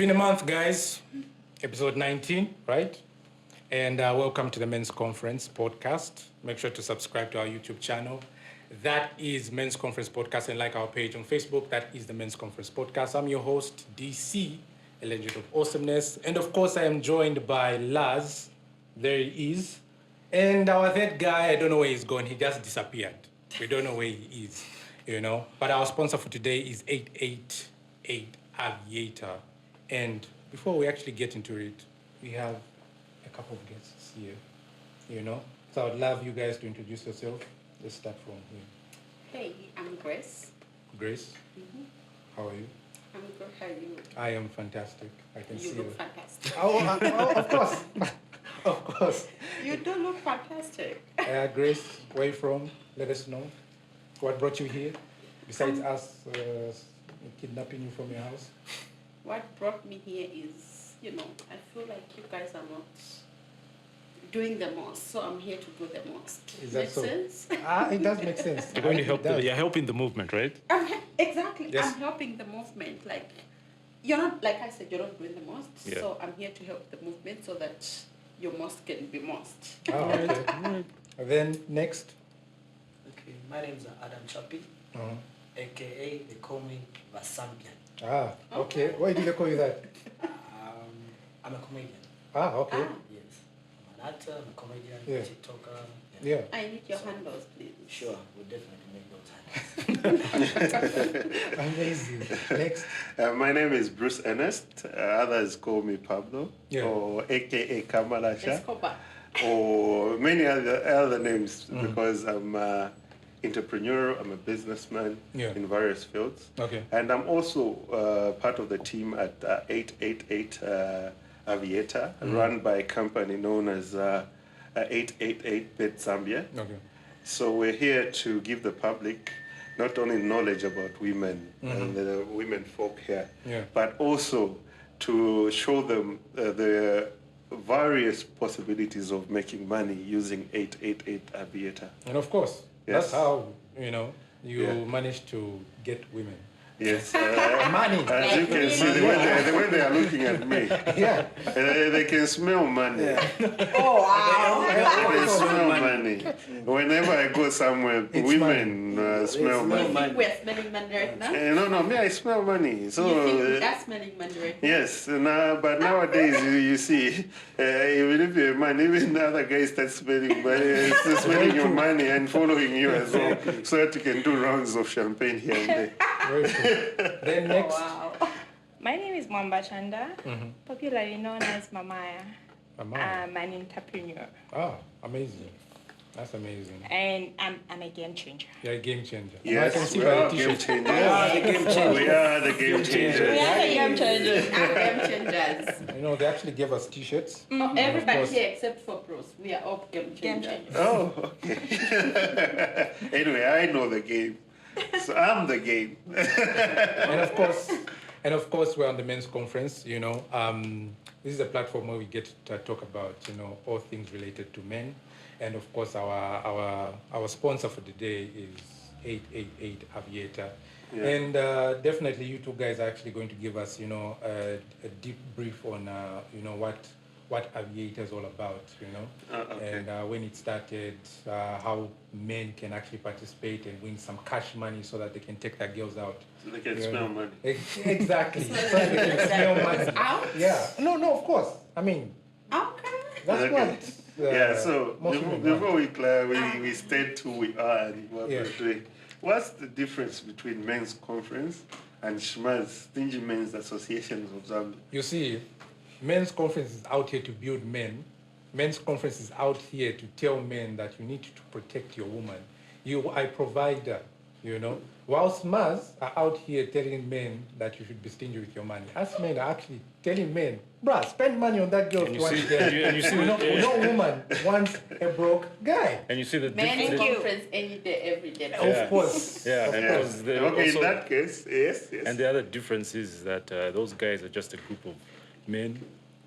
been a month, guys. Episode 19, right? And welcome to the Men's Conference podcast. Make sure to subscribe to our YouTube channel. That is Men's Conference Podcast, and like our page on Facebook, that is the Men's Conference Podcast. I'm your host, DC, a legend of awesomeness. And of course, I am joined by Laz. There he is. And our third guy, I don't know where he's gone. He just disappeared. We don't know where he is, you know. But our sponsor for today is 888 Aviator. And before we actually get into it, we have a couple of guests here, you know. So I'd love you guys to introduce yourself. Let's start from here. Hey, I'm Grace. Grace, how are you? I'm good. How are you? I am fantastic. I can see You look fantastic. of course. Of course. You do look fantastic. Grace, where are you from? Let us know. What brought you here? Besides us kidnapping you from your house? What brought me here is, I feel like you guys are not doing the most, so I'm here to do the most. Is that Make so? sense? It does make sense. You're going to help. You're helping the movement, right? Exactly. Yes. I'm helping the movement. Like, you're not, like I said, you're not doing the most, Yeah. so I'm here to help the movement so that your most can be most. Oh, okay. Then next. Okay, my name is Adam Chapi, aka they call me Vasampian. Okay. Why did they call you that? I'm a comedian. Okay. Yes, I'm an actor, I'm a comedian, Yeah. TikToker. Yeah. I need your handles, please. Sure, we'll definitely make those handles. Amazing. Next. My name is Bruce Ernest. Others call me Pablo, Yeah. or AKA Kamalasha, Escobar. or many other names because I'm an entrepreneur, I'm a businessman Yeah. in various fields. Okay. And I'm also part of the team at 888 Aviator, run by a company known as 888 Bet Zambia. Okay. So we're here to give the public not only knowledge about women and the women folk here, Yeah. but also to show them the various possibilities of making money using 888 Aviator. And of course, Yes. that's how, you Yeah. managed to get women. Yes. Money. As you can see, the way they are looking at me, Yeah. they can smell money. Oh, wow. They smell money. Whenever I go somewhere, It's women smell It's money. money. We're smelling money right now. No, me, I smell money. So. You think we are smelling money right now? Yes, but nowadays you see, even if you're a man, even the other guys start spending money, spending your money and following you as well, so that you can do rounds of champagne here and there. Very cool. Then Oh, next. wow. My name is Mwamba, popularly known as Mamaya. Mama. I'm an entrepreneur Amazing. That's amazing. and I'm a game changer. You're a game changer. I can Yes, see we by the are game t-shirt. changers. the game changer. We are the game We changers. are the game changers. I'm game changers. They actually gave us t-shirts. Oh, everybody course. here except for Bruce. We are all game Game changers. changers. Oh, okay. Anyway, I know the game. So I'm the game. And of course, we're on the men's conference. This is a platform where we get to talk about, all things related to men. And of course, our sponsor for the day is 888 Aviator. Yeah. And definitely, you two guys are actually going to give us, a deep brief on, what Aviator is all about, Okay. and when it started, how men can actually participate and win some cash money so that they can take their girls out. So they can Yeah. smell money. Exactly. So that they can smell money. Out? Yeah. No, of course. I mean, Okay. that's Okay. what. Yeah, so most before, women before want. we state who we are and what Yeah. we're doing, what's the difference between men's conference and SHMAZ, Stingy Men's Associations of Zambia? You see, men's conference is out here to build men. Men's conference is out here to tell men that you need to protect your woman. You are a provider, Whilst Maz are out here telling men that you should be stingy with your money. Us men are actually telling men, bruh, spend money on that girl. And if you want see- to get and you- and you see no, the- no woman wants a broke guy. And you see the Men difference. conference any day, every day. Yeah. Of course. Yeah, Of and course. because they Okay, also- in that case, yes. And the other difference is that those guys are just a group of men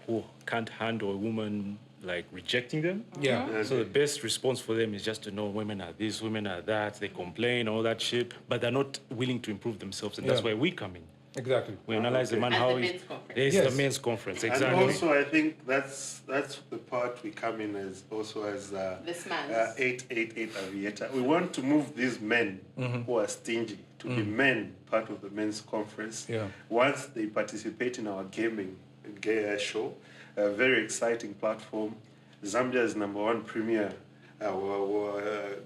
who can't handle a woman like rejecting them. Yeah. So the best response for them is just to know women are this, women are that. They complain, all that shit, but they're not willing to improve themselves, and that's Yeah. why we come in. Exactly. We analyze the man At how the he. men's conference. Yes, Yes. the men's conference. And Exactly. also, I think that's the part we come in as also as This man. 888 Aviator. We want to move these men who are stingy to be men part of the men's conference. Yeah. Once they participate in our gaming show, a very exciting platform. Zambia's #1 premier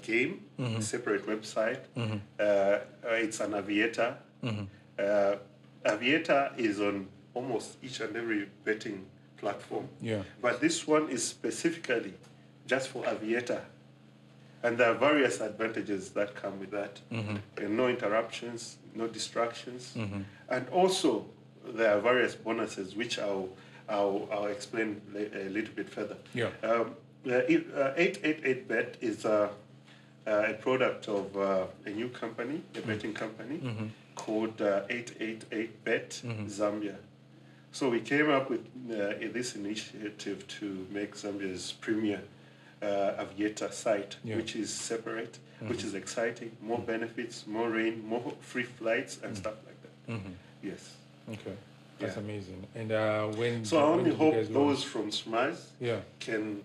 game, separate website. It's an Aviator. Aviator is on almost each and every betting platform. Yeah. But this one is specifically just for Aviator. And there are various advantages that come with that. And no interruptions, no distractions. And also, there are various bonuses, which I'll explain a little bit further. Yeah. 888bet is a product of a new company, a betting company, called 888bet Zambia. So we came up with this initiative to make Zambia's premier Aviator site, which is separate, which is exciting, more benefits, more rain, more free flights, and stuff like that. Yes. Okay. That's Yeah. amazing. And when So I when only did you hope guys those launch? from SMARS Yeah. can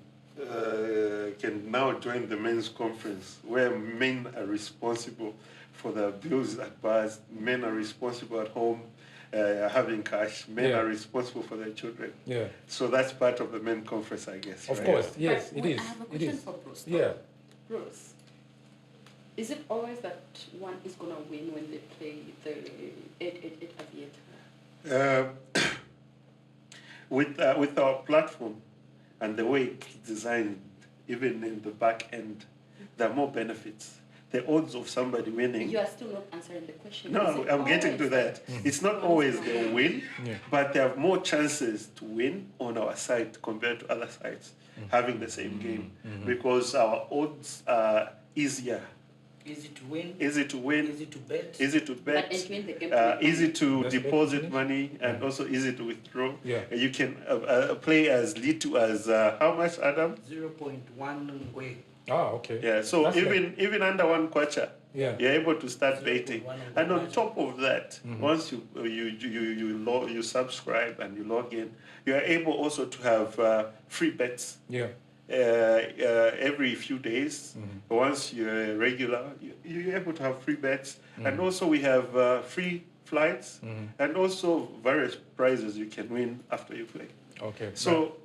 now join the men's conference, where men are responsible for the bills at bars, men are responsible at home, having cash, men Yeah. are responsible for their children. Yeah. So that's part of the men conference, I guess. Of right? course. Yes, But it wait, is. I have a It question is. for Bruce. Yeah. Bruce, is it always that one is going to win when they play the 888 Aviator? With our platform and the way it's designed, even in the back end, there are more benefits. The odds of somebody winning. You are still not answering the question. No, Is it I'm getting to always that. It's not always they'll win, Yeah. but they have more chances to win on our site compared to other sites having the same game, because our odds are easier. Easy to win, Easy to win, easy to bet. easy to But bet, entering the game to make easy to That's deposit bet money, and also easy to withdraw. Yeah. You can play as little as how much, Adam? 0.1 way. Ah, okay. Yeah, so That's even under one kwacha, Yeah. you're able to start 0.1 betting. of And on kwacha. top of that, once you subscribe and you log in, you are able also to have free bets. Yeah. Every few days. Once you're a regular, you're able to have free bets. And also we have free flights and also various prizes you can win after you play. Okay. So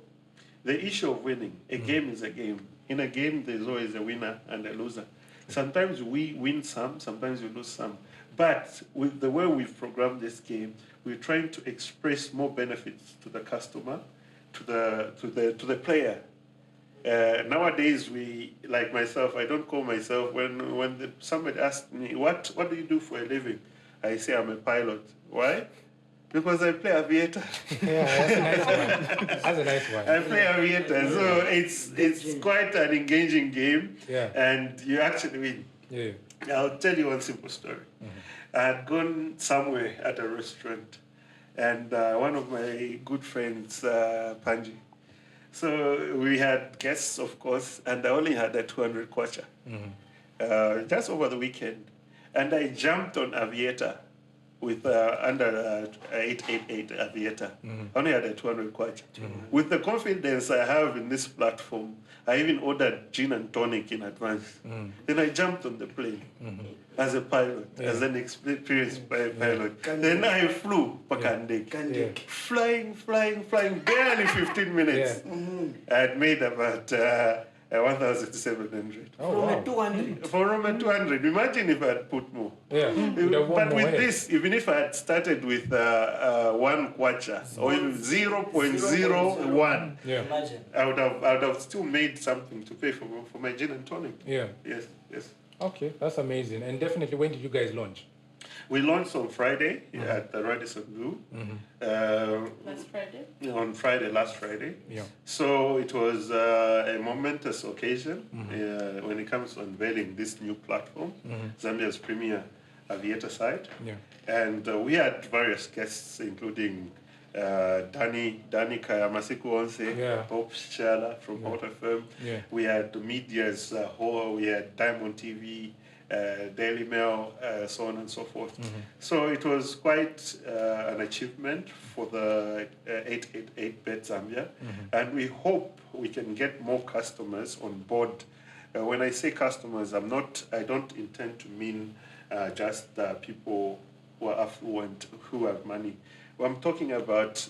the issue of winning, a game is a game. In a game, there's always a winner and a loser. Sometimes we win some, sometimes we lose some. But with the way we've programmed this game, we're trying to express more benefits to the customer, to the player. Nowadays, we, like myself, I don't call myself, when somebody asks me, what do you do for a living? I say I'm a pilot. Why? Because I play Aviator. Yeah, that's a nice one. That's a nice one. I play Aviator, so it's quite an engaging game, Yeah. and you actually win. Yeah. I'll tell you one simple story. I had gone somewhere at a restaurant, and one of my good friends, Panji. So we had guests, of course, and I only had a 200 kwacha, just over the weekend. And I jumped on Aviator with under 888 Aviator. I only had a 200 kwacha. With the confidence I have in this platform, I even ordered gin and tonic in advance. Then I jumped on the plane as a pilot, as an experienced pilot. Then I flew Pakandek. Flying, barely 15 minutes. I had made about 1,700. Oh, From wow. a 200. For Roma 200, imagine if I had put more. Yeah. You'd have won But more, with eh? this, even if I had started with one kwacha or even 0.01, Yeah. Imagine. I would have still made something to pay for my gin and tonic. Yeah. Yes. Okay, that's amazing. And definitely, when did you guys launch? We launched on Friday at the Radisson Blue. Last Friday? On last Friday. Yeah. So it was a momentous occasion when it comes to unveiling this new platform, Zambia's premier Aviator site. Yeah. And we had various guests, including Danny Kayamasiku Onse, Yeah. Hope Shala from Hot FM. Yeah. We had the media's whole, we had Diamond TV, Daily Mail, so on and so forth. So it was quite an achievement for the 888 Bet Zambia, and we hope we can get more customers on board. When I say customers, I don't intend to mean just people who are affluent, who have money. Well, I'm talking about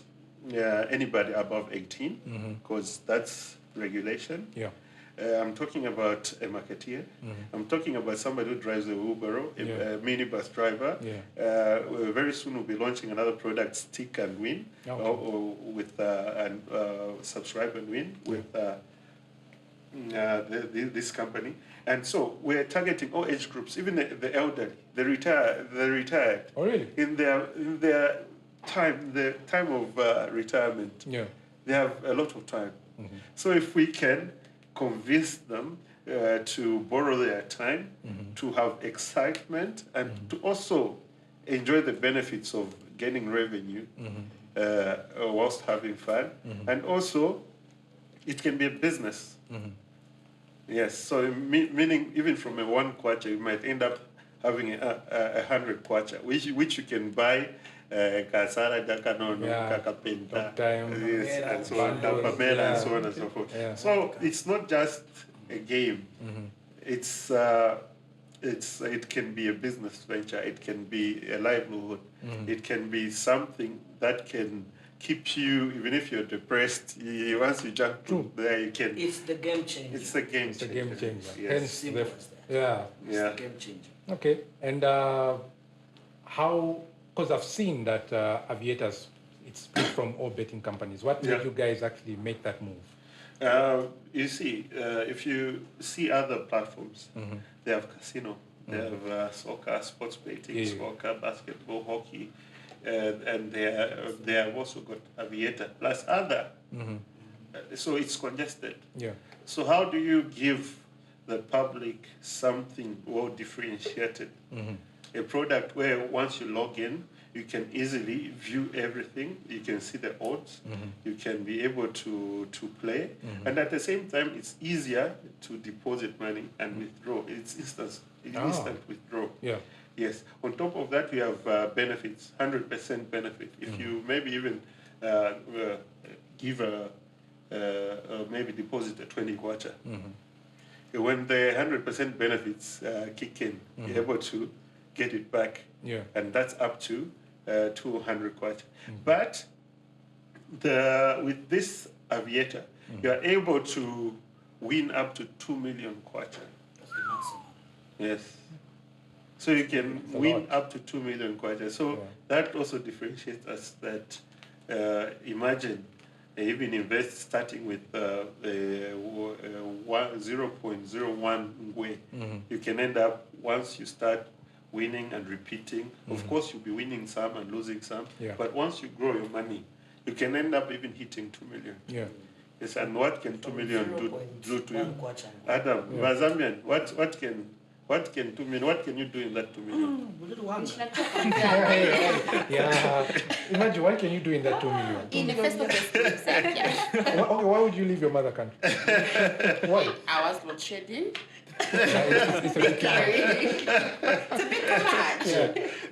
anybody above 18, because that's regulation. Yeah. I'm talking about a marketeer. I'm talking about somebody who drives a wheelbarrow, a minibus driver. Very soon we'll be launching another product, Stick and Win, or with Subscribe and Win with this company. And so we're targeting all age groups, even the elderly, the retired. Oh, really? In their time, the time of retirement, they have a lot of time. So if we can convince them to borrow their time, to have excitement, and to also enjoy the benefits of gaining revenue whilst having fun, and also it can be a business. Yes, so meaning even from a 1 kwacha, you might end up having 100 kwacha, which you can buy kasara dakanono, kakapenta, and so on, pamela, and so on and so forth. So it's not just a game. It can be a business venture. It can be a livelihood. It can be something that can keep you, even if you're depressed. Once you jump there, you can. It's the game changer. It's the game changer. It's a game changer. Yes. Hence Simple as that. Yeah. It's the game changer. Okay, and how? Because I've seen that Aviators, it's split from all betting companies. What made you guys actually make that move? You see, if you see other platforms, they have casino, they have soccer, sports betting, soccer, basketball, hockey, and they have also got Aviator plus other. So it's congested. So how do you give the public something well differentiated? A product where once you log in, you can easily view everything. You can see the odds. You can be able to play. And at the same time, it's easier to deposit money and withdraw. It's instant withdrawal. Yes. On top of that, we have benefits, 100% benefit. If you maybe even give maybe deposit a 20 kwacha, when the 100% benefits kick in, you're able to get it back. And that's up to 200 kwacha. But with this Aviator, you are able to win up to 2 million kwacha. That's the maximum. Yes. So you can win up to 2 million kwacha. So that also differentiates us that imagine even invest starting with 0.01 ngwe. You can end up, once you start winning and repeating, of course you'll be winning some and losing some, but once you grow your money, you can end up even hitting 2 million. Yes, and what can 2 million do to you? Adam, Zambian, what can 2 million, what can you do in that 2 million? Imagine, what can you do in that 2 million? In the first of the steps, Why would you leave your mother country? Why? I was not shedding. It's a bit too much. It's a bit too much.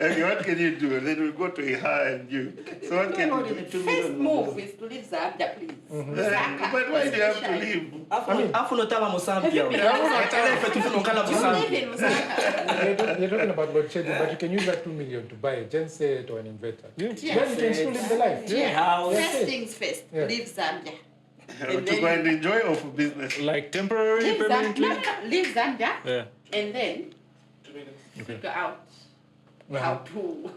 Okay, what can you do? Then we go to Iha and you. So what can you do? First move is to leave Zambia, please. But why do you have to leave? Afu notaba Musambia. You're talking about load shedding, but you can use that 2 million to buy a genset or an inverter. Then you can still live the life. First things first, leave Zambia. To go and enjoy or for business? Like temporary, Leave permanently? Leave Zambia, and then figure out how to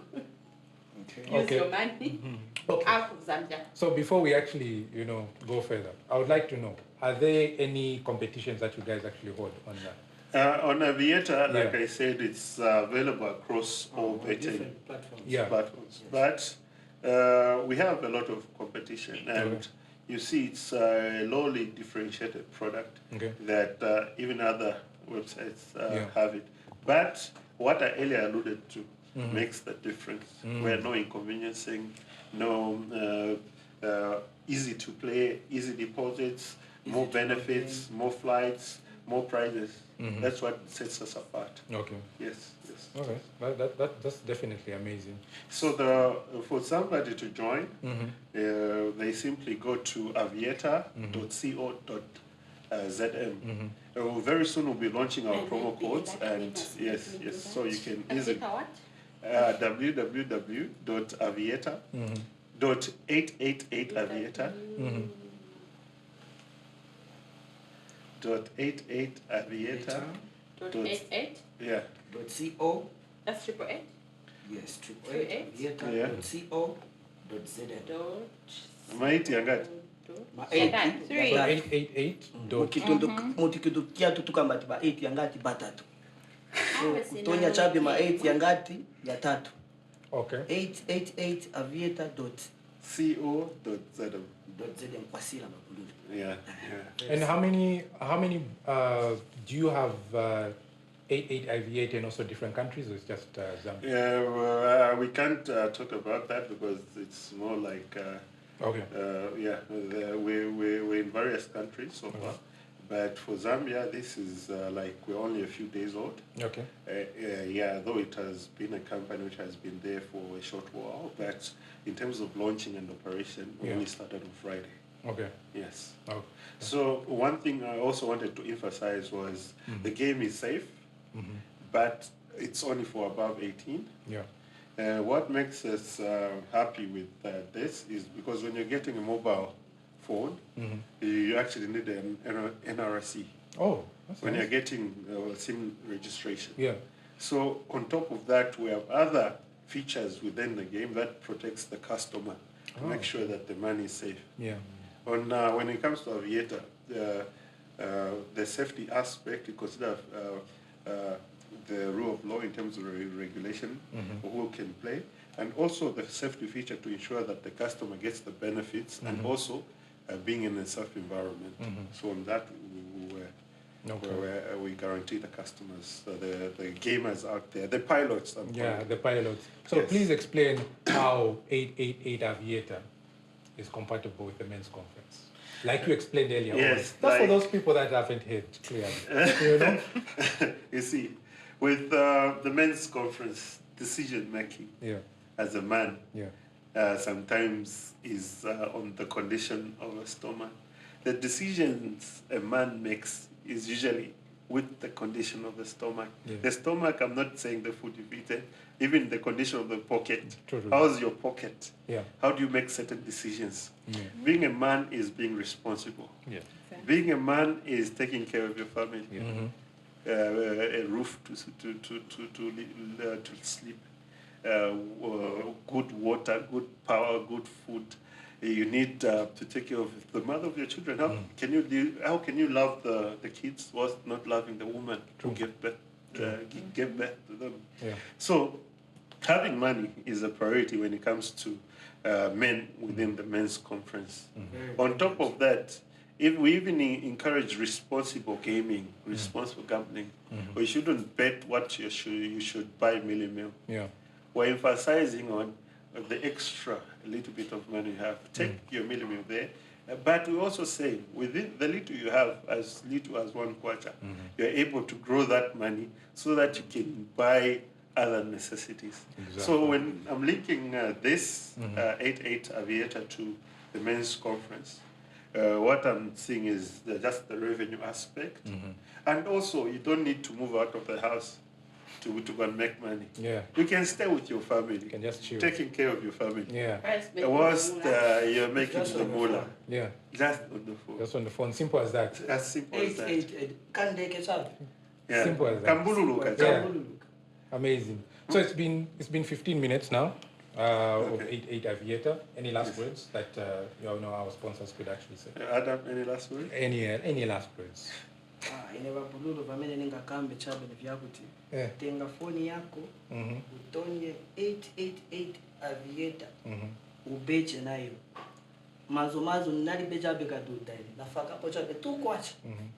use your money out of Zambia. So before we actually, go further, I would like to know, are there any competitions that you guys actually hold on that? On Aviator, like I said, it's available across all betting platforms. But we have a lot of competition, and you see it's a lowly differentiated product that even other websites have it. But what I earlier alluded to makes the difference. Where no inconveniencing, no easy to play, easy deposits, more benefits, more flights, more prizes. That's what sets us apart. Okay. Yes. Okay. That's definitely amazing. So for somebody to join, they simply go to aviatar.co.zm. Very soon we'll be launching our promo codes, and yes, so you can easily www.aviatar.888aviatar. .88aviatar. .88? Yeah. .co. That's 888? Yes, 888 aviatar.co.zm. Maiti angati? Ma 888. mutikitukia tutukambati ba 8 yangati batatu. So kutonya chabe ma 8 yangati ya tatu. Okay. 888 aviatar.co.zm. Yeah. And how many do you have 88 Aviator in also different countries, or it's just Zambia? Yeah, we can't talk about that because it's more like okay. We're in various countries so far, but for Zambia, this is like we're only a few days old. Okay. Though it has been a company which has been there for a short while, but in terms of launching and operation, we only started on Friday. Okay. Yes. Okay. So one thing I also wanted to emphasize was the game is safe, but it's only for above 18. Yeah. What makes us happy with this is because when you're getting a mobile phone, you actually need an NRC. Oh, that's when nice. you're getting SIM registration. Yeah. So on top of that, we have other features within the game that protects the customer to make sure that the money is safe. Yeah. When it comes to Aviator, the safety aspect, you consider the rule of law in terms of regulation, who can play, and also the safety feature to ensure that the customer gets the benefits, and also being in a safe environment. So on that, we guarantee the customers, the gamers out there, the pilots. The pilots. So please explain how 888 Aviator is compatible with the men's conference. Like you explained earlier. Yes. That's for those people that haven't heard clearly. You know? You see, with the men's conference, decision making as a man sometimes is on the condition of a stomach. The decisions a man makes is usually with the condition of the stomach. The stomach, I'm not saying the food you've eaten, even the condition of the pocket. How's your pocket? How do you make certain decisions? Being a man is being responsible. Being a man is taking care of your family. A roof to sleep, good water, good power, good food. You need to take care of the mother of your children. How can you love the kids whilst not loving the woman who gave birth to them? So having money is a priority when it comes to men within the men's conference. On top of that, if we even encourage responsible gaming, responsible gambling, we shouldn't bet what you should buy meal. We're emphasizing on the extra little bit of money you have. Take your meal there. But we also say, within the little you have, as little as 1 quarter, you're able to grow that money so that you can buy other necessities. So when I'm linking this 88 Aviator to the men's conference, what I'm seeing is just the revenue aspect. And also, you don't need to move out of the house to go and make money. You can stay with your family. You can just chill. Taking care of your family. Whilst you're making the moolah. Just on the phone. Just on the phone. Simple as that. As simple as that. Simple as that. Kambululuka. Amazing. So it's been 15 minutes now of 88 Aviator. Any last words that our sponsors could actually say? Adam, any last words? Any last words? Ine vabululu vamene ningakambe chabe ni vyakuti tenga foni yako utonye 888 Aviator ubeche nayo mazo nalibe chabe kaduta ile nafaka po chabe tu kwacha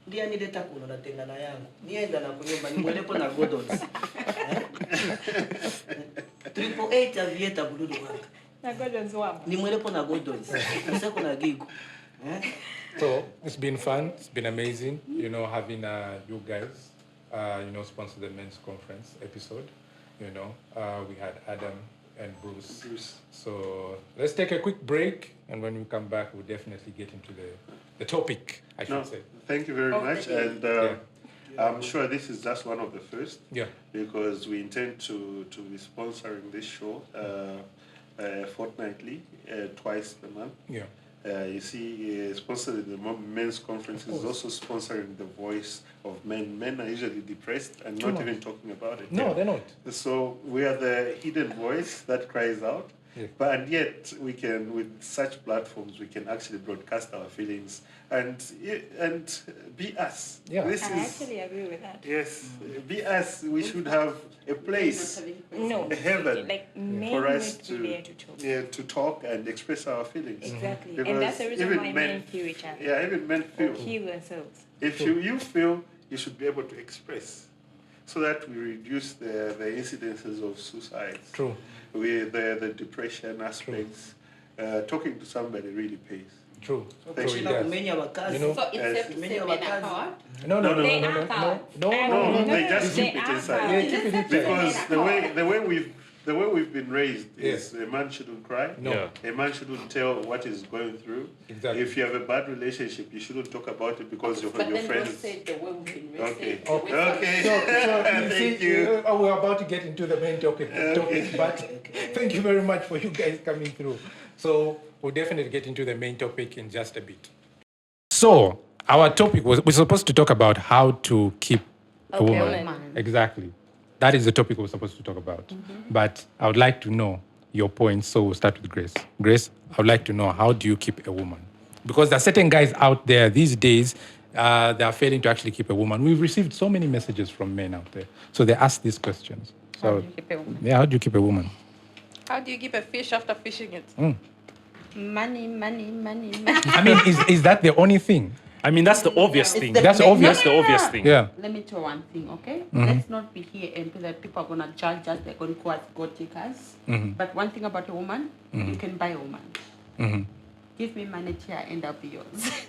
ndia nileta kuno natenga na yangu nienda na kunyumba nimwelepo na godons 888 Aviator bululu wanga na godons wamba nimwelepo na godons niseko na gigo So it's been fun. It's been amazing, having you guys, sponsor the men's conference episode. We had Adam and Bruce. So let's take a quick break, and when we come back, we'll definitely get into the topic, I should say. Thank you very much. And I'm sure this is just one of the first. Yeah. Because we intend to be sponsoring this show fortnightly, twice per month. Yeah. You see, sponsoring the men's conference is also sponsoring the voice of men. Men are usually depressed and not even talking about it. No, they're not. So we are the hidden voice that cries out. Yeah. But yet we can, with such platforms, we can actually broadcast our feelings and be us. Yeah, I actually agree with that. Yes, be us. We should have a place, a heaven, for us to talk and express our feelings. Exactly, and that's the reason why men feel each other. Yeah, even men feel. Heal themselves. If you feel, you should be able to express, so that we reduce the incidences of suicides. True. With the depression aspects, talking to somebody really pays. True. Thank you. So it's safe to say men are coward? No, They are coward. No, they just keep it inside. Yeah, keep it inside. Because the way we've been raised is a man shouldn't cry. No. Yeah. A man shouldn't tell what he's going through. Exactly. If you have a bad relationship, you shouldn't talk about it because of your friends. But then the way we've been raised. Okay. So Thank you. We're about to get into the main topic, but thank you very much for you guys coming through. So we'll definitely get into the main topic in just a bit. So our topic we're supposed to talk about how to keep a woman. Exactly. That is the topic we're supposed to talk about. Mm-hmm. But I would like to know your points. So we'll start with Grace. Grace, I would like to know, how do you keep a woman? Because there are certain guys out there these days, they are failing to actually keep a woman. We've received so many messages from men out there. So they ask these questions. So, how do you keep a woman? Yeah, how do you keep a woman? How do you keep a fish after fishing it? Money. I mean, is that the only thing? I mean, that's the obvious thing. That's obvious. That's the obvious thing. Yeah. Let me tell one thing, okay? Mm-hmm. Let's not be here and be like people are gonna judge us, they're gonna go as God takers. Mm-hmm. But one thing about a woman, Mm-hmm. you can buy a woman. Mm-hmm. Give me money here and I'll be yours.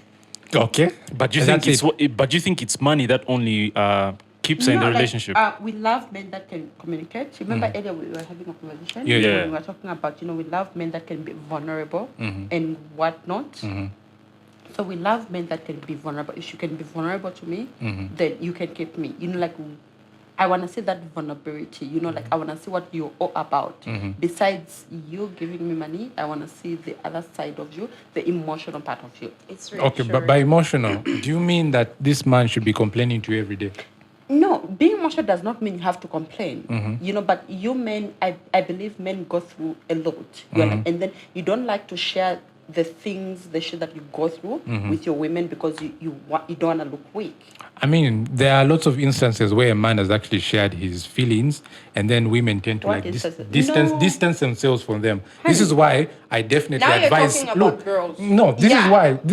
Okay. But you think it's money that only keeps her in the relationship? We love men that can communicate. Remember earlier we were having a conversation? Yeah. We were talking about, we love men that can be vulnerable Mm-hmm. and whatnot. Mm-hmm. So we love men that can be vulnerable. If you can be vulnerable to me, then you can keep me. I want to see that vulnerability. I want to see what you're all about. Mm-hmm. Besides you giving me money, I want to see the other side of you, the emotional part of you. It's Okay, but by emotional, do you mean that this man should be complaining to you every day? No, being emotional does not mean you have to complain. Mm-hmm. But you men, I believe men go through a lot. And then you don't like to share the shit that you go through with your women because you don't want to look weak. I mean, there are lots of instances where a man has actually shared his feelings, and then women tend to distance themselves from them. This is why I definitely now advise. You're talking about girls. No, this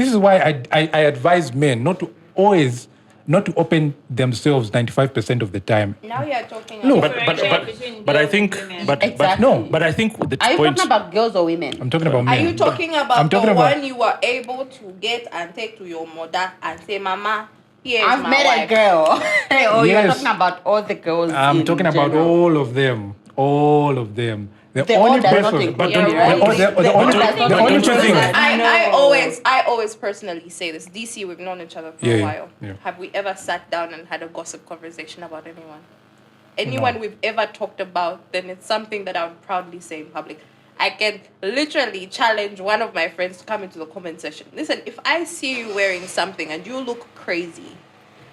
is why I advise men not to open themselves 95% of the time. Now you're talking No, about but I think Exactly. but I think the Are you point. talking about girls or women? I'm talking about men. Are you talking about I'm talking the about- one you were able to get and take to your mother and say, Mama, here's I've my met wife. a girl. Or you're Yes. talking about all the girls. I'm talking about general. all of them. All of them. The all only does not person. include Yeah, you, right. right? The only Don't two things. I always personally say this. DC, we've known each other for a while. Yeah. Have we ever sat down and had a gossip conversation about anyone? Anyone we've ever talked about, then it's something that I would proudly say in public. I can literally challenge one of my friends to come into the comment section. Listen, if I see you wearing something and you look crazy,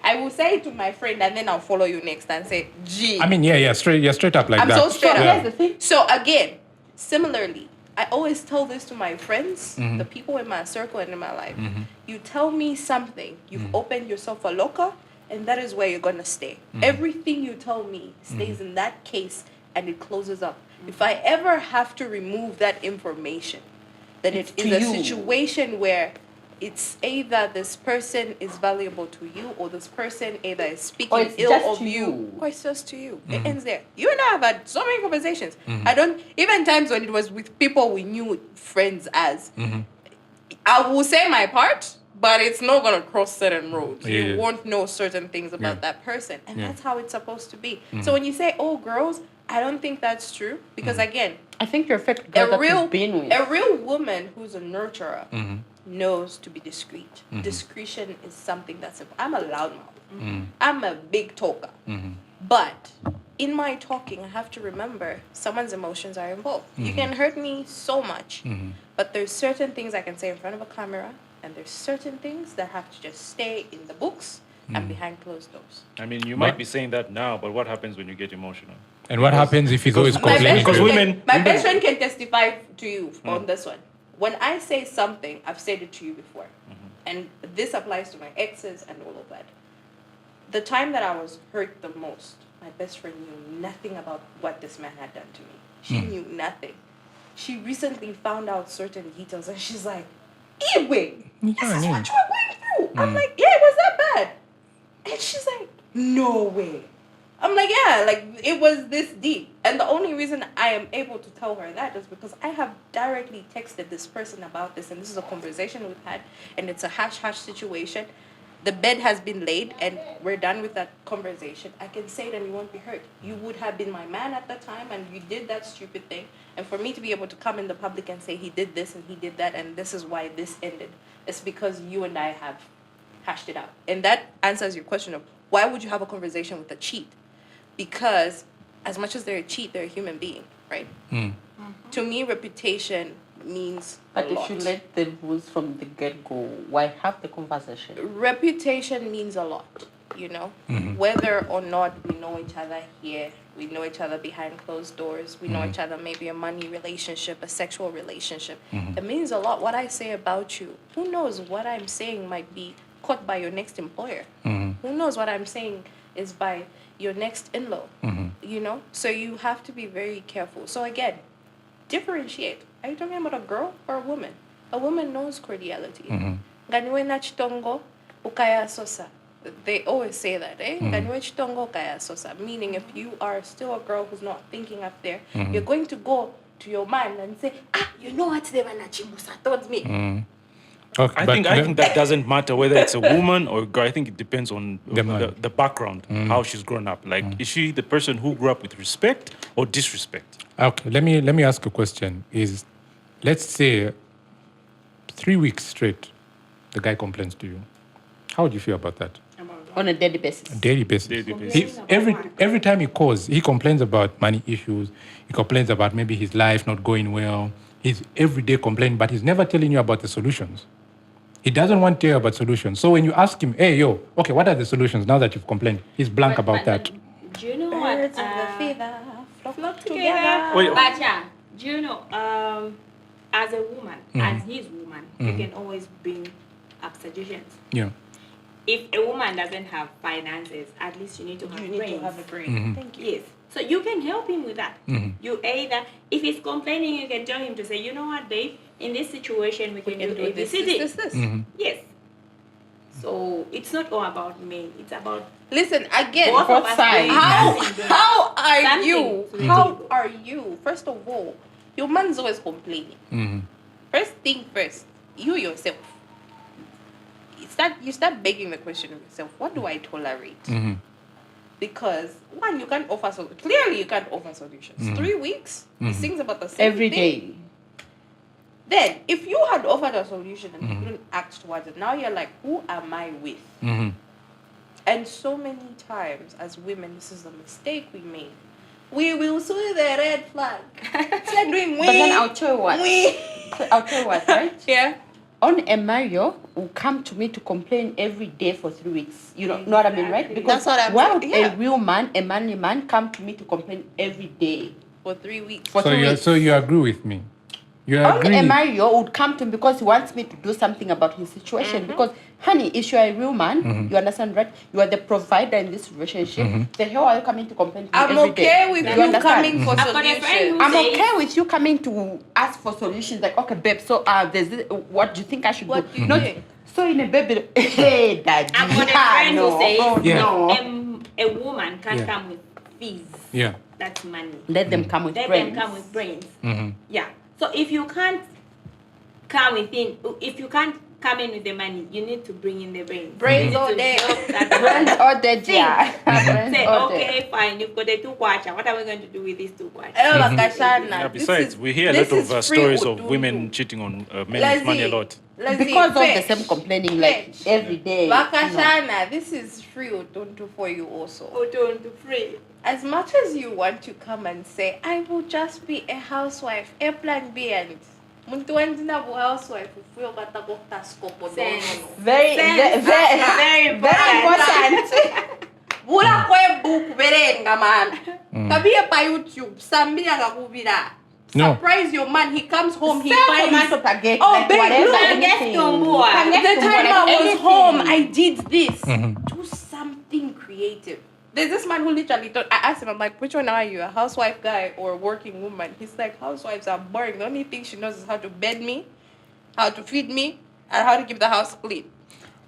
I will say it to my friend and then I'll follow you next and say, gee. I mean, straight up like I'm that. so straight up. Here's the thing. So again, similarly, I always tell this to my friends, Mm-hmm. the people in my circle and in my life. You tell me something, you've opened yourself a locker, and that is where you're gonna stay. Everything you tell me stays in that case and it closes up. If I ever have to remove that information, then it is a situation where it's either this person is valuable to you or this person either is speaking Or it's ill just of to you you. or it's just to you. It ends there. You and I have had so many conversations. I don't, even times when it was with people we knew friends as, I will say my part but it's not going to cross certain roads. Yeah. You won't know certain things about Yeah. that person. And Yeah. that's how it's supposed to be. So when you say, oh, girls, I don't think that's true. Because again, I think you're affected girl that you've been with. a real woman who's a nurturer knows to be discreet. Discretion is something that's I'm a loudmouth. I'm a big talker. But in my talking, I have to remember someone's emotions are involved. You can hurt me so much, but there's certain things I can say in front of a camera, and there's certain things that have to just stay in the books and behind closed doors. I mean, you might be saying that now, but what happens when you get emotional? And what happens if he's always My complaining? best, to you? friend, my best friend can testify to you on this one. When I say something, I've said it to you before. And this applies to my exes and all of that. The time that I was hurt the most, my best friend knew nothing about what this man had done to me. She knew nothing. She recently found out certain details and she's like, Iwe, this is what you were going through. I'm like, yeah, it was that bad. And she's like, no way. I'm like, yeah, like it was this deep. And the only reason I am able to tell her that is because I have directly texted this person about this, and this is a conversation we've had, and it's a hash situation. The bed has been laid, and we're done with that conversation. I can say it and you won't be hurt. You would have been my man at the time, and you did that stupid thing. And for me to be able to come in the public and say he did this and he did that, and this is why this ended, it's because you and I have hashed it out. And that answers your question of why would you have a conversation with a cheat? Because as much as they're a cheat, they're a human being, right? To me, reputation means But a lot. if you let the rules from the get-go, why have the conversation? Reputation means a lot, you know? Whether or not we know each other here, we know each other behind closed doors, we know each other maybe a money relationship, a sexual relationship. It means a lot what I say about you. Who knows what I'm saying might be caught by your next employer. Who knows what I'm saying is by your next in-law, you know? So you have to be very careful. So again, differentiate. Are you talking about a girl or a woman? A woman knows cordiality. Ganiwe na chitongo, ukaya sosa. They always say that, eh? Ganiwe chitongo, ukaya sosa. Meaning if you are still a girl who's not thinking up there, you're going to go to your man and say, you know what they were nachimusa told me. Okay, I but think that doesn't matter whether it's a woman or a girl. I think it depends on man. the background, how she's grown up. Like, is she the person who grew up with respect or disrespect? Okay, let me ask a question. Is, let's say 3 weeks straight, the guy complains to you. How would you feel about that? On a daily basis. Daily basis. Daily basis. Every time he calls, he complains about money issues. He complains about maybe his life not going well. He's every day complaining, but he's never telling you about the solutions. He doesn't want to hear about solutions. So when you ask him, hey, yo, okay, what are the solutions now that you've complained? He's blank about that. Do you know Birds what? of the feather flock Together. together. Wait. But yeah, do you know, as a woman, as his woman, you can always bring up suggestions. Yeah. If a woman doesn't have finances, at least you need to have You need brains. to have a brain. Thank you. Yes. So you can help him with that. You either, if he's complaining, you can tell him to say, you know what, babe, in this situation, we can do do this, ABCD. this. Yes. So it's not all about men. It's about Listen, again, both of us sides. doing something. how are Something you? to the How table. are you? First of all, your man's always complaining. First thing first, you yourself. You start begging the question of yourself, what do I tolerate? Because one, you can't offer clearly you can't offer solutions. 3 weeks, he sings about the same Every thing. day. Then, if you had offered a solution and you didn't act towards it, now you're like, who am I with? And so many times, as women, this is the mistake we make. We will see the red flag. It's like doing But then I'll tell you what. I'll tell you what, right? Yeah. On a Mario will come to me to complain every day for 3 weeks. You know what I mean, right? Because That's what I'm why saying, would yeah. a real man, a manly man, come to me to complain every day? For 3 weeks. For 3 weeks. So you agree with me? You Only agree? a Mario would come to me because he wants me to do something about his situation. Because, honey, if you are a real man, you understand, right? You are the provider in this relationship. The hell are you coming to complain to me I'm every okay day? with You you understand? coming for I've got a friend solutions. who I'm says- okay with you coming to ask for solutions. Like, okay, babe, so there's this, what do you think I should What do? do you Not, think? so in a baby, hey, daddy, I've got a friend no, who says Yeah. no. a woman can't Yeah. come with fees. Yeah. That's money. Let them come with Let brains. them come with brains. Yeah. So if you can't come within, if you can't come in with the money. You need to bring in the brains. Brains You all need to day. build that Friends or dead, yeah. Friends Say, or dead. okay, fine, you've got the 2 kwacha. What are we going to do with these 2 kwacha? Yeah, besides, we hear a lot of stories of women cheating on men with money a lot. Because of the same complaining like every day. Vakashana, this is free Utuntu for you also. Utuntu free. As much as you want to come and say, I will just be a housewife, A plan B and muntu wendina bu housewife ufuyo kata bokta skopo Very important. Bula kwe book verenga man. Kabie pa YouTube, sambia kakubira. No. Surprise your man, he comes home, he Finds finds oh, babe, whatever, look, anything. the time I was anything. home, I did this. Do something creative. There's this man who literally thought, I asked him, I'm like, which one are you, a housewife guy or a working woman? He's like, housewives are boring. The only thing she knows is how to bed me, how to feed me, and how to keep the house clean.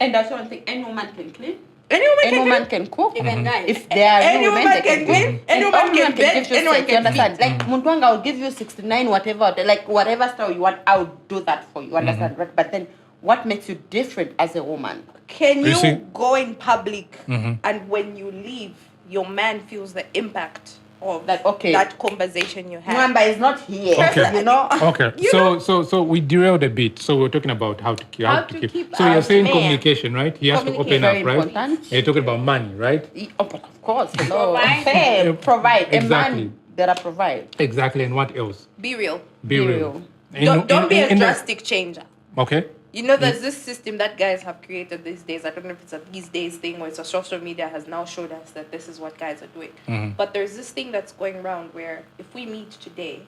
And that's one thing, any woman can clean. Any woman can cook. Even guys. If there are Any women woman that can clean, any woman can bed, anyone can understand? feed. Like Mundwanga will give you 69, whatever, like whatever style you want, I'll do that for you. Understand? Right? But then, what makes you different as a woman? Can You see- you go in public and when you leave, your man feels the impact of Like, okay. that conversation you had? Mwamba is not here. Okay. You know. Okay, You so we derailed a bit. So we're talking about how to keep. How to keep So you're our saying man. communication, right? He has to open Very up, right? important. And you're talking about money, right? Oh, but of course. Hello. Provide. Hey, provide. Exactly. A man that provide. Exactly. And what else? Be real. Be Be real. real. Don't be a in the- drastic changer. Okay. You know, there's this system that guys have created these days. I don't know if it's a these days thing or it's a social media has now showed us that this is what guys are doing. But there's this thing that's going around where if we meet today,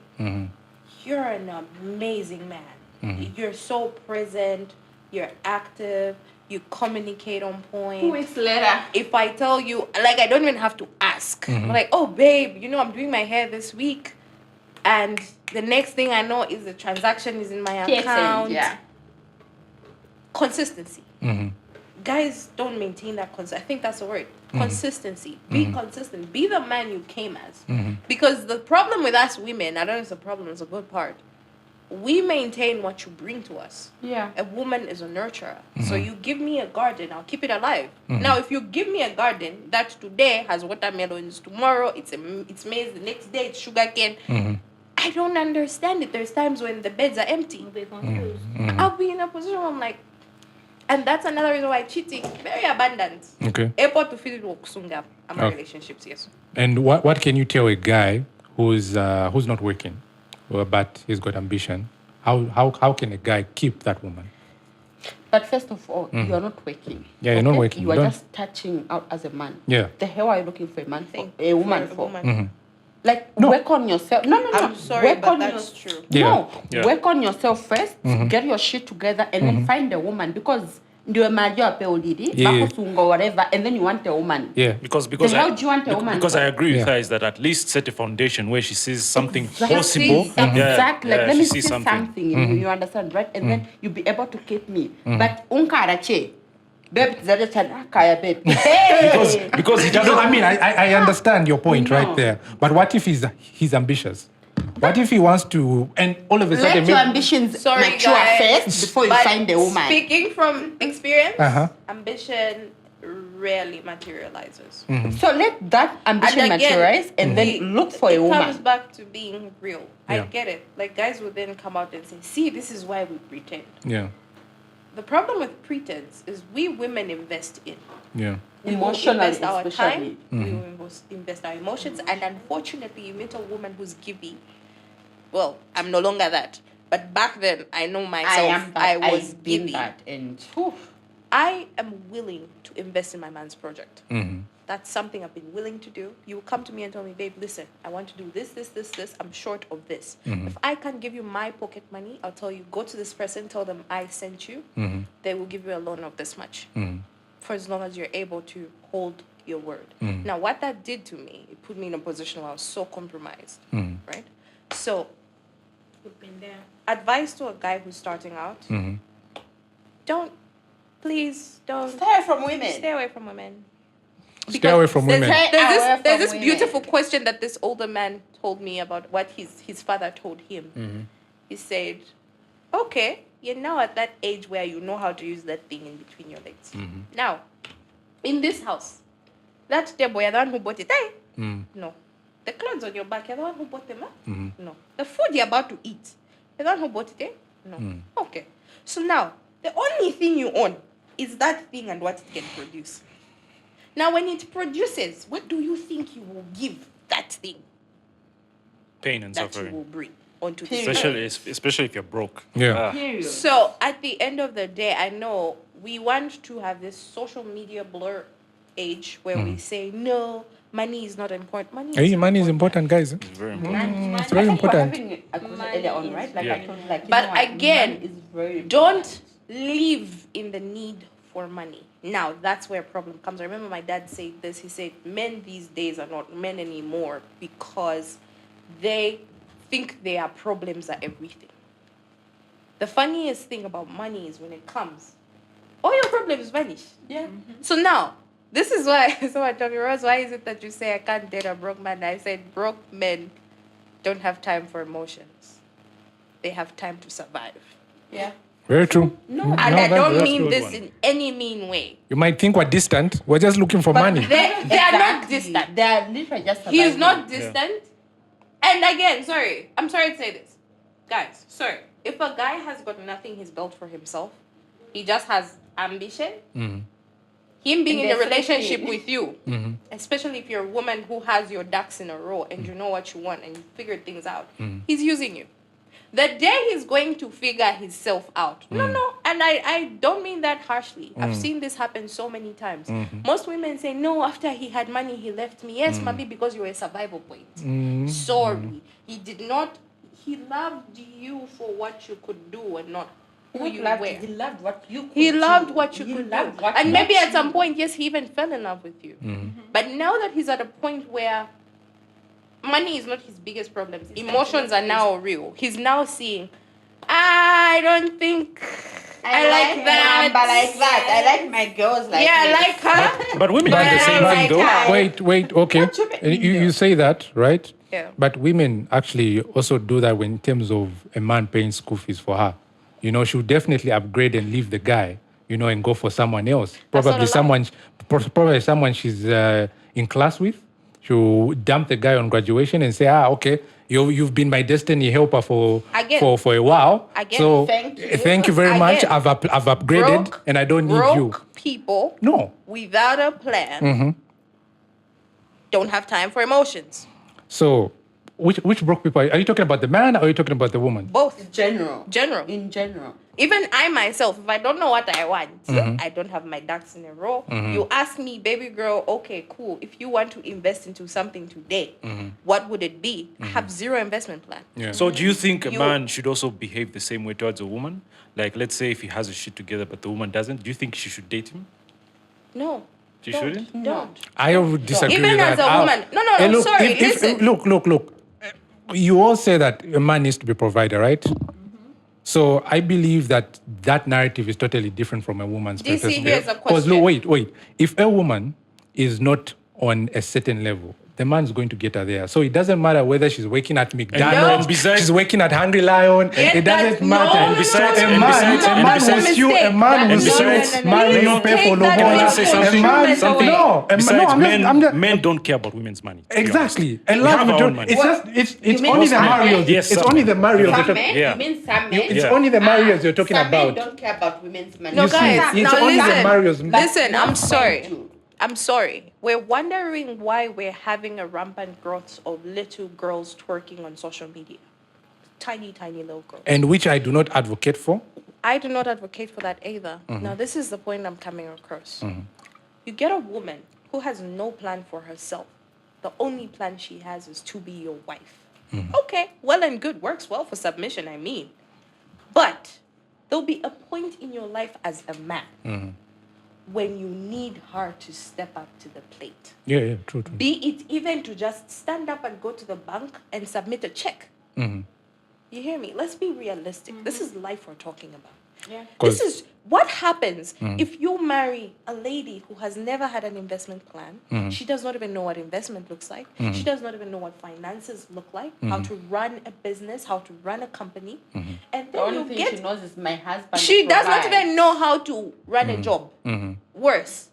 you're an amazing man. You're so present, you're active, you communicate on point. 2 weeks later. If I tell you, like, I don't even have to ask. I'm like, oh, babe, you know, I'm doing my hair this week. And the next thing I know is the transaction is in my account. Yeah. Consistency. Guys don't maintain that I think that's the word. Consistency. Be consistent. Be the man you came as. Because the problem with us women, I don't know if it's a problem, it's a good part. We maintain what you bring to us. Yeah. A woman is a nurturer. So you give me a garden, I'll keep it alive. Now, if you give me a garden that today has watermelons, tomorrow it's maize, the next day it's sugarcane, I don't understand it. There's times when the beds are empty. You'll be confused. I'll be in a position where I'm like, and that's another reason why cheating very abundant. Okay. Airport to feel it will sunga. I'm Okay. relationships, yes. And what can you tell a guy who's not working, but he's got ambition? How can a guy keep that woman? But first of all, you're not working. Yeah, you're not working. You You are don't- just touching out as a man. Yeah. The hell are you looking for a man for? Thing A woman for a for? woman. Like, work on yourself. No. I'm sorry, work but on that's true. Yeah. No, Yeah. work on yourself first. Get your shit together, and then find a woman because ndio mali yape ulidi, Yeah. bakusunga whatever, and then you want a woman. Yeah. Because Then how do you want a woman because for? I agree with Yeah. her is that at least set a foundation where she sees something Exactly. possible. Exactly. Like, let she me sees see something. You understand, right? And then you'll be able to keep me. But unkarache, babe, zade chana kaya babe. Hey! Because he No, doesn't. I mean, I understand your point No. right there. But what if he's ambitious? What if he wants to, and all of a sudden, Let your ambitions Sorry, mature guys, first before you but find a woman. Speaking from experience, Uh-huh. ambition rarely materializes. So let that ambition And again, materialize and then look for a It comes woman. back to being real. I Yeah. get it. Like, guys would then come out and say, see, this is why we pretend. yeah, The problem with pretense is we women invest in. yeah, We will Emotionally, invest our especially. time, we will invest our emotions, and unfortunately, you meet a woman who's giving. Well, I'm no longer that. But back then, I know myself. I am that. I was I've been giving. that, and whew, I am willing to invest in my man's project. Mm-hmm. That's something I've been willing to do. You will come to me and tell me, babe, listen, I want to do this. I'm short of this. If I can't give you my pocket money, I'll tell you, go to this person, tell them I sent you. They will give you a loan of this much. For as long as you're able to hold your word. Now, what that did to me, it put me in a position where I was so compromised, right? So, You've been there. advice to a guy who's starting out, please don't stay away from women. stay away from women. Stay away from women. Stay away There's from this women. beautiful question that this older man told me about what his father told him. He said, okay, you're now at that age where you know how to use that thing in between your legs. Now, in this house, that table, you're the one who bought it, eh? No. The clothes on your back, you're the one who bought them, No. The food you're about to eat, you're the one who bought it, eh? No. Okay. So now, the only thing you own is that thing and what it can produce. Now, when it produces, what do you think you will give that thing Pain and that you suffering. will bring onto the Especially if you're broke. Yeah. Period. So at the end of the day, I know we want to have this social media blur age where we say, no, money is not important. Money is important, guys. It's very important. It's very We're important. having a conversation earlier on, right? Like Yeah. I told you, like, But you know what, again, money is very Don't live in the need for money. Now, that's where a problem comes. I remember my dad said this. He said, men these days are not men anymore because they think their problems are everything. The funniest thing about money is when it comes, all your problems vanish. Yeah. So now, this is why, someone told me, Rose, why is it that you say I can't date a broke man? I said, broke men don't have time for emotions. They have time to survive. Yeah. Very true. No, And I don't that's mean good this one. in any mean way. You might think we're distant. We're just looking for money. They are not distant. They are literally just He is surviving. not distant. And again, sorry, I'm sorry to say this. Guys, sorry. If a guy has got nothing he's built for himself, he just has ambition, him being in And a they're relationship thinking. with you, especially if you're a woman who has your ducks in a row and you know what you want and you figure things out, he's using you. The day he's going to figure himself out. No, and I don't mean that harshly. I've seen this happen so many times. Most women say, no, after he had money, he left me. Yes, maybe because you were a survival point. Sorry. He did not, he loved you for what you could do and not who you were. He loved what you could He loved do. what you He could loved do. what And you maybe at could some do. point, yes, he even fell in love with you. But now that he's at a point where money is not his biggest problem, emotions are now real. He's now seeing, I don't think I like that. Mwamba like that. I like my girls like Yeah, I this. like her. But women do But the same I thing like though. her. Wait, okay. You say that, right? Yeah. But women actually also do that when in terms of a man paying school fees for her. You know, she'll definitely upgrade and leave the guy, you know, and go for someone else. That's not Probably someone she's in class with. She'll dump the guy on graduation and say, okay, you've been my destiny helper for a while. Again, so thank you. very much. Again, I've upgraded and I don't need you. Broke people No. without a plan don't have time for emotions. So, which broke people? Are you talking about the man or are you talking about the woman? Both. General. In general. Even I myself, if I don't know what I want, I don't have my ducks in a row. You ask me, baby girl, okay, cool. If you want to invest into something today, what would it be? I have zero investment plan. Yeah. So do you think a You- man should also behave the same way towards a woman? Like, let's say if he has his shit together but the woman doesn't, do you think she should date him? No. She don't, shouldn't? Don't. I would disagree Even with as that. a woman. No, Hey, look, sorry, if- listen. Look. You all say that a man needs to be provider, right? So I believe that narrative is totally different from a woman's DC, perspective. here's a Because question. wait. If a woman is not on a certain level, the man's going to get her there. So it doesn't matter whether she's working at McDonald's, and besides- she's working at Hungry Lion. Get It doesn't that- matter. no, no, besides- So and besides- and besides- a man will besides- sue, man Please will pay take for that Can I Lobola. just say something? A man, Something. no, Besides, I'm just, men don't care about women's money. to be exactly. honest. And We love have our don't- own money. it's just it's mean only the some men? Marios. Yes, It's some only men. the Marios. Some you're men? talking- Yeah. You mean some men? It's Yeah. only the Marios you're talking Some men about. don't care about women's money. No, You see, guys, it's now only the listen. Marios. Listen, I'm men sorry. do. I'm sorry. We're wondering why we're having a rampant growth of little girls twerking on social media. Tiny little girls. And which I do not advocate for. I do not advocate for that either. Now, this is the point I'm coming across. You get a woman who has no plan for herself. The only plan she has is to be your wife. Okay, well and good. Works well for submission, I mean. But there'll be a point in your life as a man when you need her to step up to the plate. Yeah, true. Be it even to just stand up and go to the bank and submit a check. You hear me? Let's be realistic. This is life we're talking about. Yeah. This is what happens if you marry a lady who has never had an investment plan. She does not even know what investment looks like. She does not even know what finances look like, how to run a business, how to run a company. And The then only you thing get she knows is my husband. she will does not provide. even know how to run a job. Worse,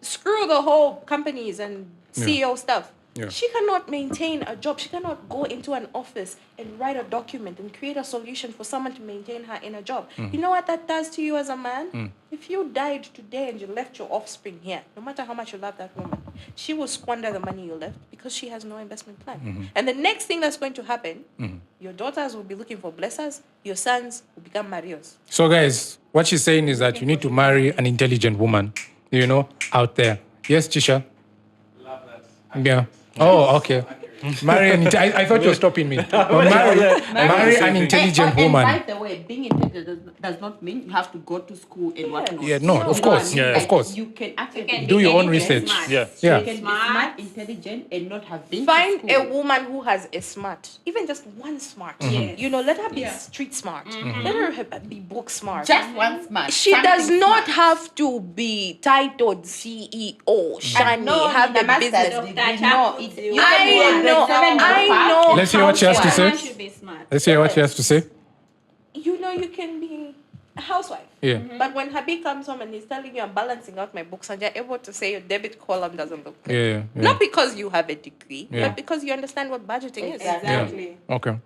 screw the whole companies and CEO stuff. Yeah. She cannot maintain a job. She cannot go into an office and write a document and create a solution for someone to maintain her in a job. You know what that does to you as a man? If you died today and you left your offspring here, no matter how much you love that woman, she will squander the money you left because she has no investment plan. And the next thing that's going to happen, your daughters will be looking for blessers, your sons will become Marios. So, guys, what she's saying is that you need to marry an intelligent woman, out there. Yes, Chisha? Love that. Yeah. Oh, okay. Marry an I thought you were stopping me. Marry an intelligent And woman. by the way, being intelligent does not mean you have to go to school and whatnot. Yeah, no, of You know course. what I mean? Yeah, of course. You can actually can Do be your own anything research. smart. Yeah. Yeah. You can be smart, intelligent, and not have been Find to a school. woman who has a smart, even just one smart. Yes. Let her be street smart. Let her be book smart. Just one smart. She something does not smart. have to be titled CEO, shiny, No, have the the master's business. degree. That No, happens it, you. you can be I a know, grade 7 I dropper. know. Let's hear what she has to say. Someone should be smart. Let's hear what she has to say. You can be a housewife. Yeah. But when hubby comes home and he's telling you I'm balancing out my books and you're able to say your debit column doesn't look good. Yeah. Yeah. Not because you have a degree, Yeah. but because you understand what budgeting is. Exactly. Okay.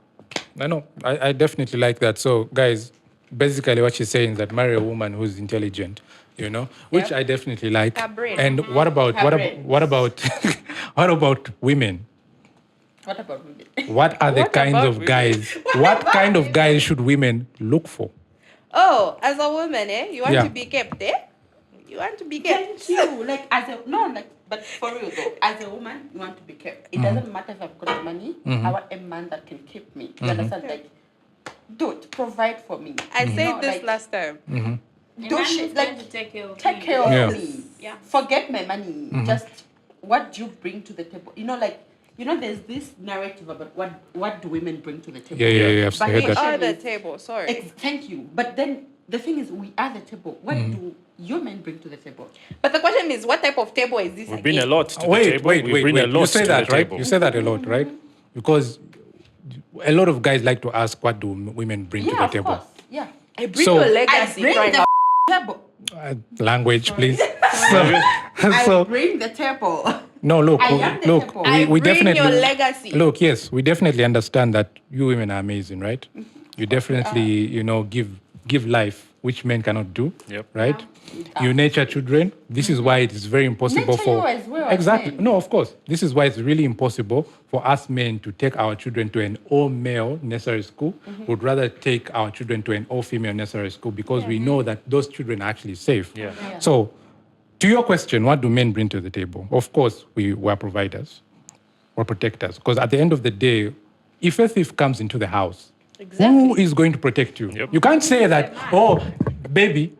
I know. I definitely like that. So, guys, basically what she's saying is that marry a woman who's intelligent, which I definitely like. Her brain. And what about Her brain. what about what about women? What about women? What are the What kinds about of women? guys? What kind of guys should women look for? Oh, as a woman, you want Yeah. to be kept, You want to be kept. Thank you. But for real though, as a woman, you want to be kept. It doesn't matter if I've got money. I want a man that can keep me. You understand? Like, dude, provide for me. I You said know, this like, last time. A do man shit is like going to take care of take you. care of Yeah. me. Yeah. Forget my money. Just what do you bring to the table? There's this narrative about what do women bring to the table. Yeah. I've But heard We that. are the Actually, table, sorry. Thank you. But then the thing is, we are the table. What do your men bring to the table? But the question is, what type of table is this We bring a again? lot to the Wait. table. We bring a lot You say to that, the right? table. You say that a lot, right? Because a lot of guys like to ask, what do women bring to Yeah, the of table? course. Yeah. I bring So- your I legacy. bring right the now. table. Language, please. I so bring the table. no, look, I am the look, table. we I bring definitely your legacy. Look, yes, we definitely understand that you women are amazing, right? You definitely, give life, which men cannot do. Yep. Right? You nurture children. This is why it is very impossible Nurture for you as well as exactly. men. No, of course. This is why it's really impossible for us men to take our children to an all-male nursery school. Would rather take our children to an all-female nursery school because we know that those children are actually safe. Yeah. So, to your question, what do men bring to the table? Of course, we are providers or protectors. Because at the end of the day, if a thief comes into the house, who is going to protect you? Yep. You can't say that, oh, baby,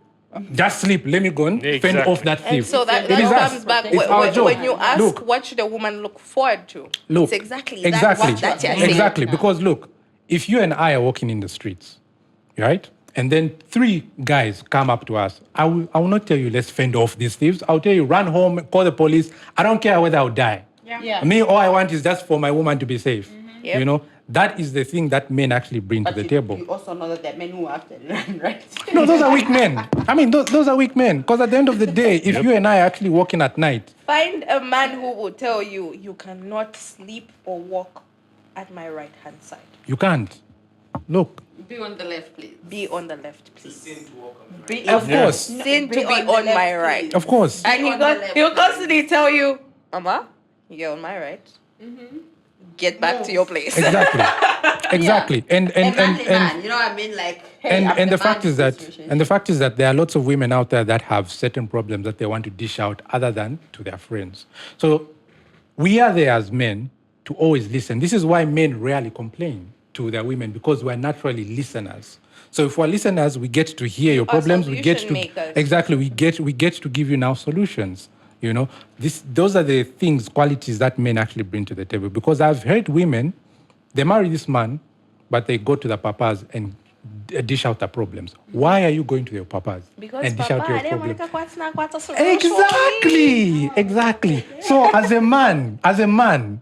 just sleep, let me go and fend Exactly. off that And thief. so that It is us. comes back It's our job. when you ask Look. what should a woman look forward to. Look, It's exactly exactly, that you're saying. exactly. Because look, if you and I are walking in the streets, right, and then 3 guys come up to us, I will not tell you let's fend off these thieves. I'll tell you run home, call the police. I don't care whether I'll die. Yeah. Me, all I want is just for my woman to be safe. Yep. That is the thing that men actually bring to But the you, table. you also know that there are men who have to run, right? No, those are weak men. I mean, those are weak men. Because at the end of the day, if you and I are actually walking at night, Find a man who will tell you you cannot sleep or walk at my right hand side. you can't. Look, Be on the left, please. Be on the left, please. Be of course, Sin to Be be on the on left, my right. please. of course. And on the left. he'll constantly tell you, Mama, you're on my right. Get back to your place. Exactly. Exactly. And A manly man, you know what I mean? Like, hey, I'm and the man fact is that situation. and the fact is that there are lots of women out there that have certain problems that they want to dish out other than to their friends. So we are there as men to always listen. This is why men rarely complain to their women, because we're naturally listeners. So if we're listeners, we get to hear your problems. We get to solution makers. exactly we get to give you now solutions. Those are the things, qualities that men actually bring to the table. Because I've heard women, they marry this man, but they go to the papas and dish out the problems. Why are you going to your papas Because and dish out Papa, your I didn't problems? want to quite a solution. Exactly. So as a man,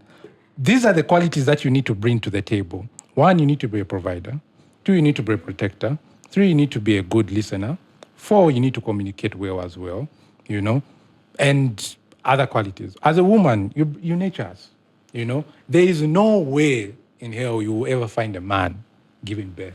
these are the qualities that you need to bring to the table. 1, you need to be a provider. 2, you need to be a protector. 3, you need to be a good listener. 4, you need to communicate well as well, and other qualities. As a woman, you nurtures, There is no way in hell you will ever find a man giving birth,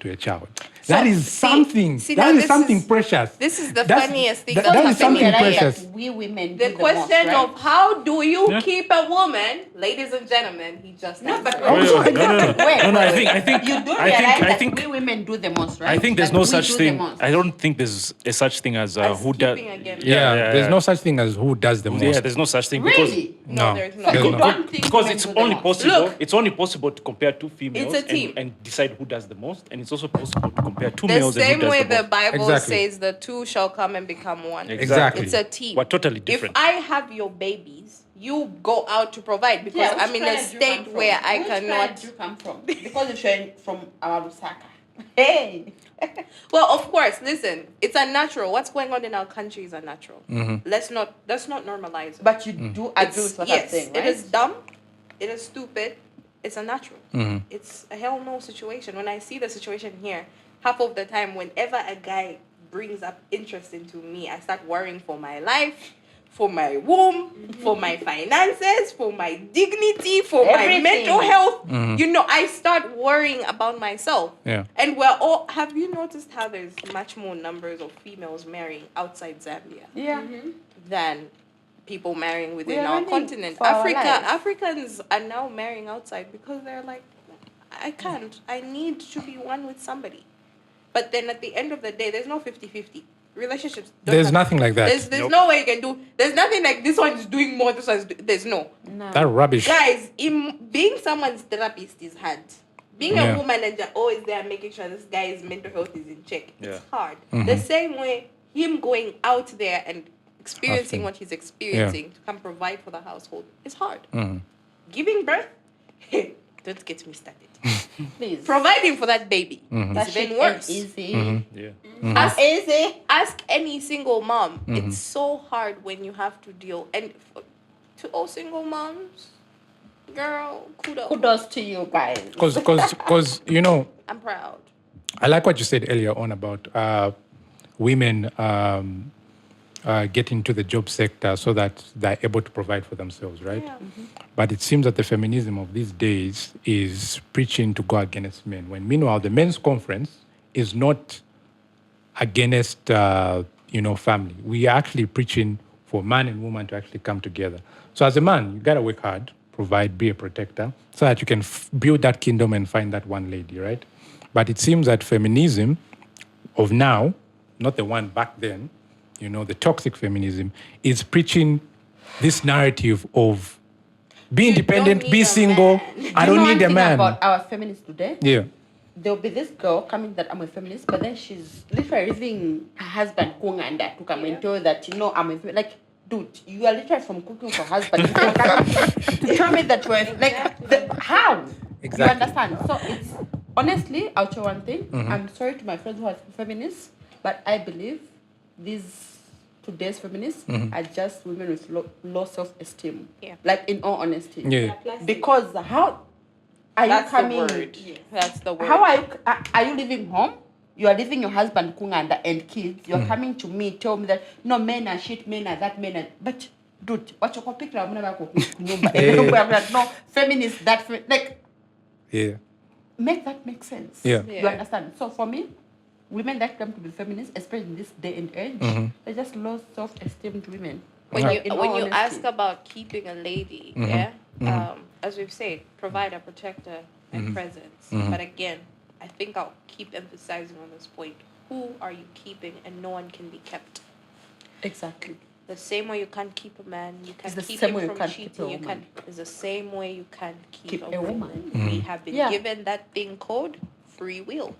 to a child. That is something. That is something precious. This is the That's- funniest thing. that is something precious. We women The do question the most, right? of how do you keep a woman, ladies and gentlemen, he just No, but answered. I think you do I realize think- I that think- we women do the most, right? I think there's That no we such do the thing. most. I don't think there's a such thing as As who does. keeping again. There's no such thing as who does the most. Yeah, there's no such thing Really? No, there's not. there's You not. don't think because women it's do the only most? possible. Look. It's only possible to compare 2 females It's a team. and decide who does the most, and it's also possible to compare 2 The males and who same does way the the most. Bible Exactly. says the two shall come and become one. Exactly. It's a team. We're totally different. If I have your babies, you go out to provide because Yeah, I'm which in a planet you state come from? where I Which cannot. planet you come from? Because you're from our Lusaka. Hey. Well, of course, listen, it's unnatural. What's going on in our country is unnatural. Let's not normalize it. But you do agree with what I'm Yes, saying, right? it is dumb, it is stupid, it's unnatural. It's a hell no situation. When I see the situation here, half of the time, whenever a guy brings up interest into me, I start worrying for my life, for my womb, for my finances, for my dignity, for my Everything. mental health. I start worrying about myself. Yeah. And we're all, have you noticed how there's much more numbers of females marrying outside Zambia Yeah. than people marrying within We are our running continent? for our lives. Africans are now marrying outside because they're like, I can't. I need to be one with somebody. But then at the end of the day, there's no 50-50. Relationships. don't There's have- nothing like that. There's no way you can do. There's nothing like this one is doing more. This one's there's no. That rubbish. Guys, being someone's therapist is hard. Being Yeah. a woman and you're always there making sure this guy's mental health is in check. Yeah. It's hard. The same way him going out there and experiencing Awesome. what he's experiencing to come provide for the household is hard. Giving birth, don't get me started. Please. Providing for that baby That is shit even ain't worse. easy. Yeah. Ask any single mom. It's so hard when you have to deal. And to all single moms, girl, kudos. Kudos to you guys. Because I'm proud. I like what you said earlier on about women get into the job sector so that they're able to provide for themselves, right? Yeah. But it seems that the feminism of these days is preaching to go against men. When meanwhile, the men's conference is not against, family. We are actually preaching for man and woman to actually come together. So as a man, you got to work hard, provide, be a protector, so that you can build that kingdom and find that one lady, right? But it seems that feminism of now, not the one back then, the toxic feminism, is preaching this narrative of be independent, need be a single. man. I don't You know need one a thing man. about our feminists today? Yeah. There'll be this girl coming that I'm a feminist, but then she's literally leaving her husband Kunganda to come and tell her that I'm a feminist. Like, dude, you are literally from cooking for husband. You can't come to tell me that we're like how? Exactly. You understand? So it's honestly, I'll tell one thing. I'm sorry to my friends who are feminists, but I believe today's feminists are just women with low self-esteem. Yeah. Like in all honesty. Yeah. Because how are That's you coming? the word. That's the word. How are you leaving home? You are leaving your husband Kunganda and kids. You are coming to me, tell me that no, men are shit, men are that, men are. But dude, what you pick up? No, feminist that like Yeah. make that make sense. Yeah. You understand? So for me, women that claim to be feminists, especially in this day and age, they're just low self-esteemed women. when Yeah. you In when all you honesty. ask about keeping a lady, as we've said, provide a protector and presence. But again, I think I'll keep emphasizing on this point. Who are you keeping, and no one can be kept. Exactly. The same way you can't keep a man, you can't It's the keep same him way you from can't keep cheating. a You woman. can't. It's the same way you can't keep Keep a woman. We have been Yeah. given that thing called free will.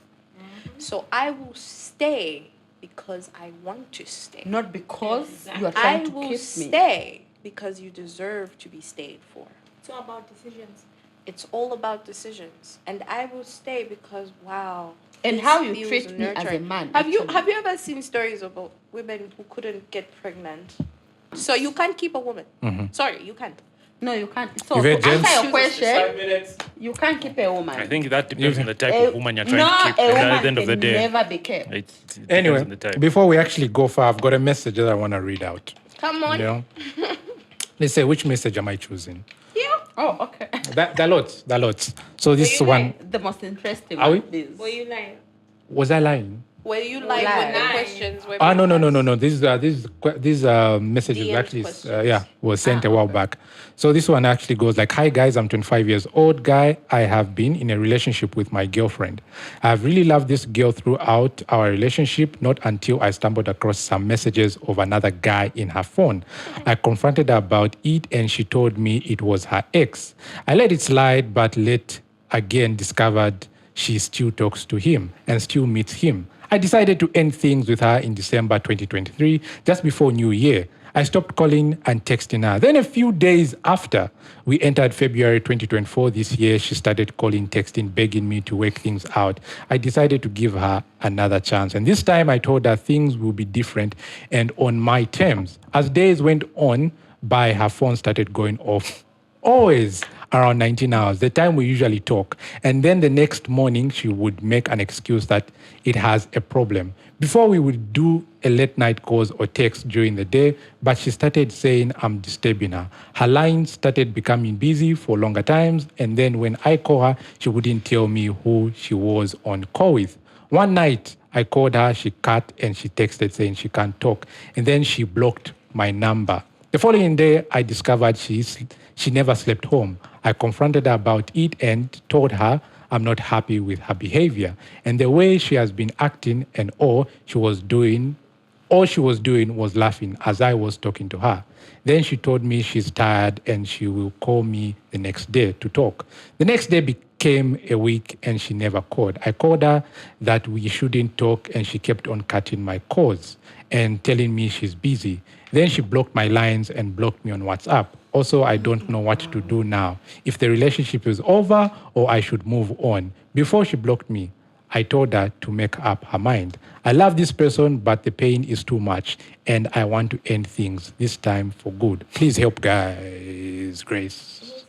So I will stay because I want to stay. Not because you are I trying to will keep me. stay because you deserve to be stayed for. It's all about decisions. it's all about decisions. And I will stay because, wow. And this how you feels treat me as a nurturing. man, Have you actually. ever seen stories about women who couldn't get pregnant? So you can't keep a woman. Sorry, you can't. No, you can't. So You've to had James? answer your question, minutes. you can't keep a woman. I think that depends on the type of woman you're trying no, to keep. a And woman at the end of the can day, never be kept. it depends Anyway, on the type. before we actually go far, I've got a message that I want to read out. Come on. You know? Let's say, which message am I choosing? Yeah. Oh, okay. There are lots. So this you one, The most interesting Are we? one, please. Were you lying? was I lying? Were you like Lie. when the Lie. questions were Ah, no. being asked? These messages DM'd actually, questions. was sent a while back. So this one actually goes like, "Hi guys, I'm 25 years old guy. I have been in a relationship with my girlfriend. I've really loved this girl throughout our relationship, not until I stumbled across some messages of another guy in her phone. I confronted her about it and she told me it was her ex. I let it slide, but late again discovered she still talks to him and still meets him. I decided to end things with her in December 2023, just before New Year. I stopped calling and texting her. Then a few days after we entered February 2024 this year, she started calling, texting, begging me to work things out. I decided to give her another chance. And this time I told her things will be different and on my terms. As days went on by, her phone started going off. Always around 19 hours, the time we usually talk. And then the next morning, she would make an excuse that it has a problem. Before we would do a late night calls or text during the day, but she started saying I'm disturbing her. Her lines started becoming busy for longer times. And then when I call her, she wouldn't tell me who she was on call with. One night, I called her, she cut and she texted saying she can't talk. And then she blocked my number. The following day, I discovered she never slept home. I confronted her about it and told her I'm not happy with her behavior and the way she has been acting, and all she was doing was laughing as I was talking to her. Then she told me she's tired and she will call me the next day to talk. The next day became a week and she never called. I called her that we shouldn't talk and she kept on cutting my calls and telling me she's busy. Then she blocked my lines and blocked me on WhatsApp. Also, I don't know what to do now. If the relationship is over or I should move on. Before she blocked me, I told her to make up her mind. I love this person, but the pain is too much and I want to end things this time for good. Please help, guys. Grace.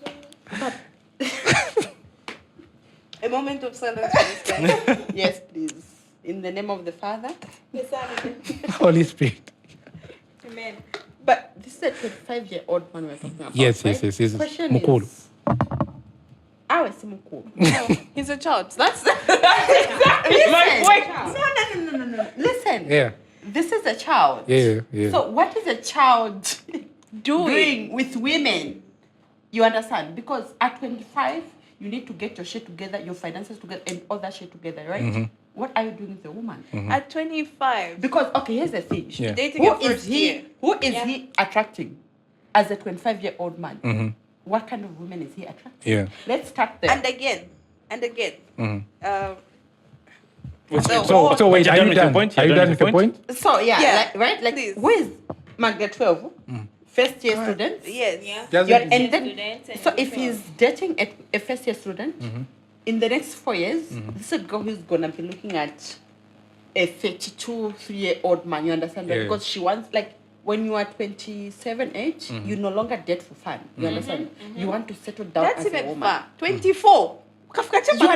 A moment of silence for this guy. Yes, please. In the name of the Father. The Son. Holy Spirit. Amen. But this is a 25-year-old man we're talking about. Yes. right? Yes. Question Mukulu. is, I was Mukulu. No, he's a child. That's My point. No. Listen. Yeah. This is a child. Yeah. So what is a child doing with women? You understand? Because at 25, you need to get your shit together, your finances together, and all that shit together, right? Mm-hmm. What are you doing with a woman? at 25. Because, okay, here's the thing. Yeah. Dating Who a first is he? year. Who is he attracting as a 25-year-old man? What kind of women is he attracting? Yeah. Let's start there. And again. So wait, But are you're you done with your done? point? Are you You're done with your point? So yeah, Yeah, like, right? Like please. who is Magnet 12? First year student. Yes. Yeah. Just- And then Students and so if people. he's dating a first year student, in the next 4 years, this is a girl who's gonna be looking at a 32-3-year-old man. You understand that? Yeah. Because she wants, like, when you are 27 age, you no longer date for fun. You understand? You want to settle down That's as a even woman. far. 24. You are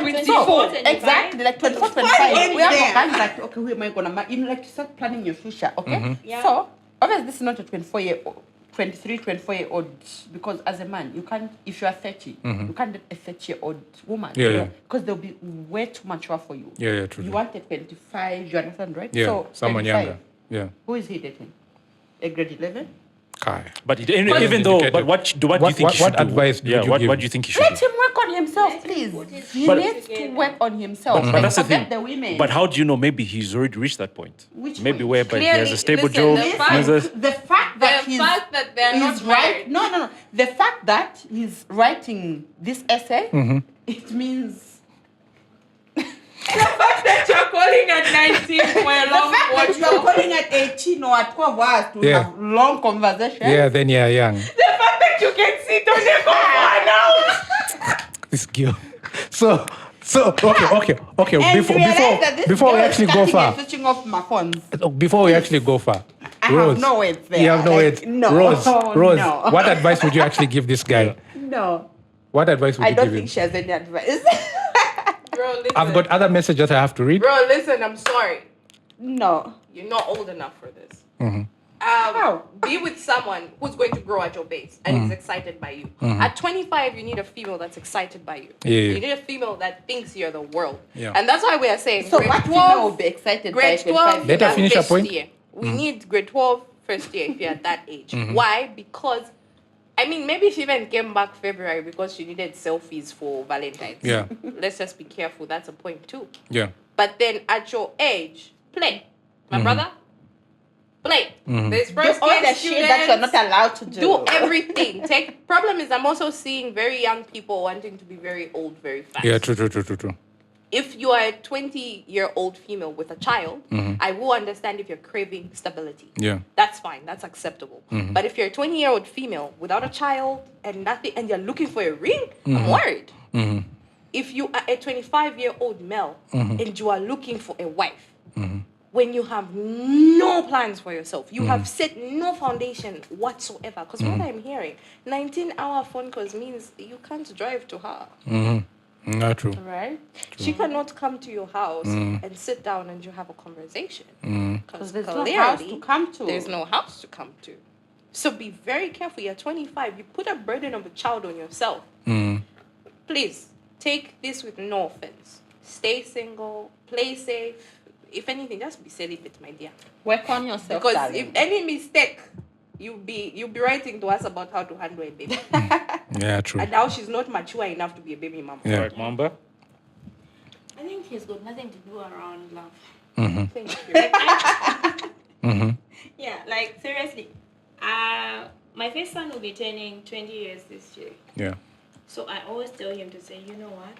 24, 24. Exactly, like 24, 25. Fine, We have yeah. a plan like, okay, who am I gonna marry? You know, like you start planning your future, okay? Yeah. So obviously this is not a 24-year-old, 23, 24-year-old, because as a man, you can't, if you are 30, you can't date a 30-year-old woman. Yeah. Because they'll be way too mature for you. Yeah, true. You want a 25, you understand, right? Yeah, So someone 25. younger. Yeah. Who is he dating? A grade 11? Kai. But even though, but what do you think he should do? advice would you what give? do you think he should Let do? him work on himself, please. He But- needs to work on himself. But Like, that's the forget thing. the women. But how do you know? Maybe he's already reached that point. Which Maybe point? whereby he has Clearly, a stable listen, job. the he fact- has a- The fact that The fact that they're he's not right. married. No. The fact that he's writing this essay, it means That you're calling at 19 for a the fact that you're calling at 18 or at 12 hours to Yeah. have long conversations. Yeah, then you're young. The fact that you can sit on a this girl. So okay. And realize that this Before we girl is actually go cutting far, and switching off my phones. before we actually go far, I Rose, have no words there. You have no Like, words. no. Rose, No. what advice would you actually give this guy? No. What advice would I you don't give him? think she has any advice. Bro, listen. I've got other messages I have to read. Bro, listen, I'm sorry. No. You're not old enough for this. Mm-hmm. How? Be with someone who's going to grow at your pace and is excited by you. At 25, you need a female that's excited by you. Yeah. You need a female that thinks you're the world. Yeah. And that's why we are saying So grade what 12, female will be excited by grade 12 25? Let her yeah, finish her first point. year. We need grade 12 first year if you're at that age. Why? Because I mean, maybe she even came back February because she needed selfies for Valentine's. Yeah. Let's just be careful. That's a point too. Yeah. But then at your age, play. My brother, play. There's Do first all year the shit that you're students. not allowed to do. Do everything. Problem is, I'm also seeing very young people wanting to be very old very fast. Yeah, true. If you are a 20-year-old female with a child, I will understand if you're craving stability. Yeah. That's fine. That's acceptable. But if you're a 20-year-old female without a child and nothing, and you're looking for a ring, I'm worried. If you are a 25-year-old male and you are looking for a wife, when you have no plans for yourself, you have set no foundation whatsoever. Because what I'm hearing, 19-hour phone calls means you can't drive to her. Not true. Right? She cannot come to your house and sit down and you have a conversation. Because there's no house to come to. There's no house to come to. So be very careful. You're 25. You put a burden of a child on yourself. Please, take this with no offense. Stay single. Play safe. If anything, just be celibate, my dear. Work on yourself, Because darling. if any mistake, you'll be writing to us about how to handle a baby. Yeah, true. And now she's not mature enough to be a baby mama. Yeah. Right, Mwamba? I think he's got nothing to do around love. Thank you. Yeah, like seriously. My first son will be turning 20 years this year. Yeah. So I always tell him to say, you know what?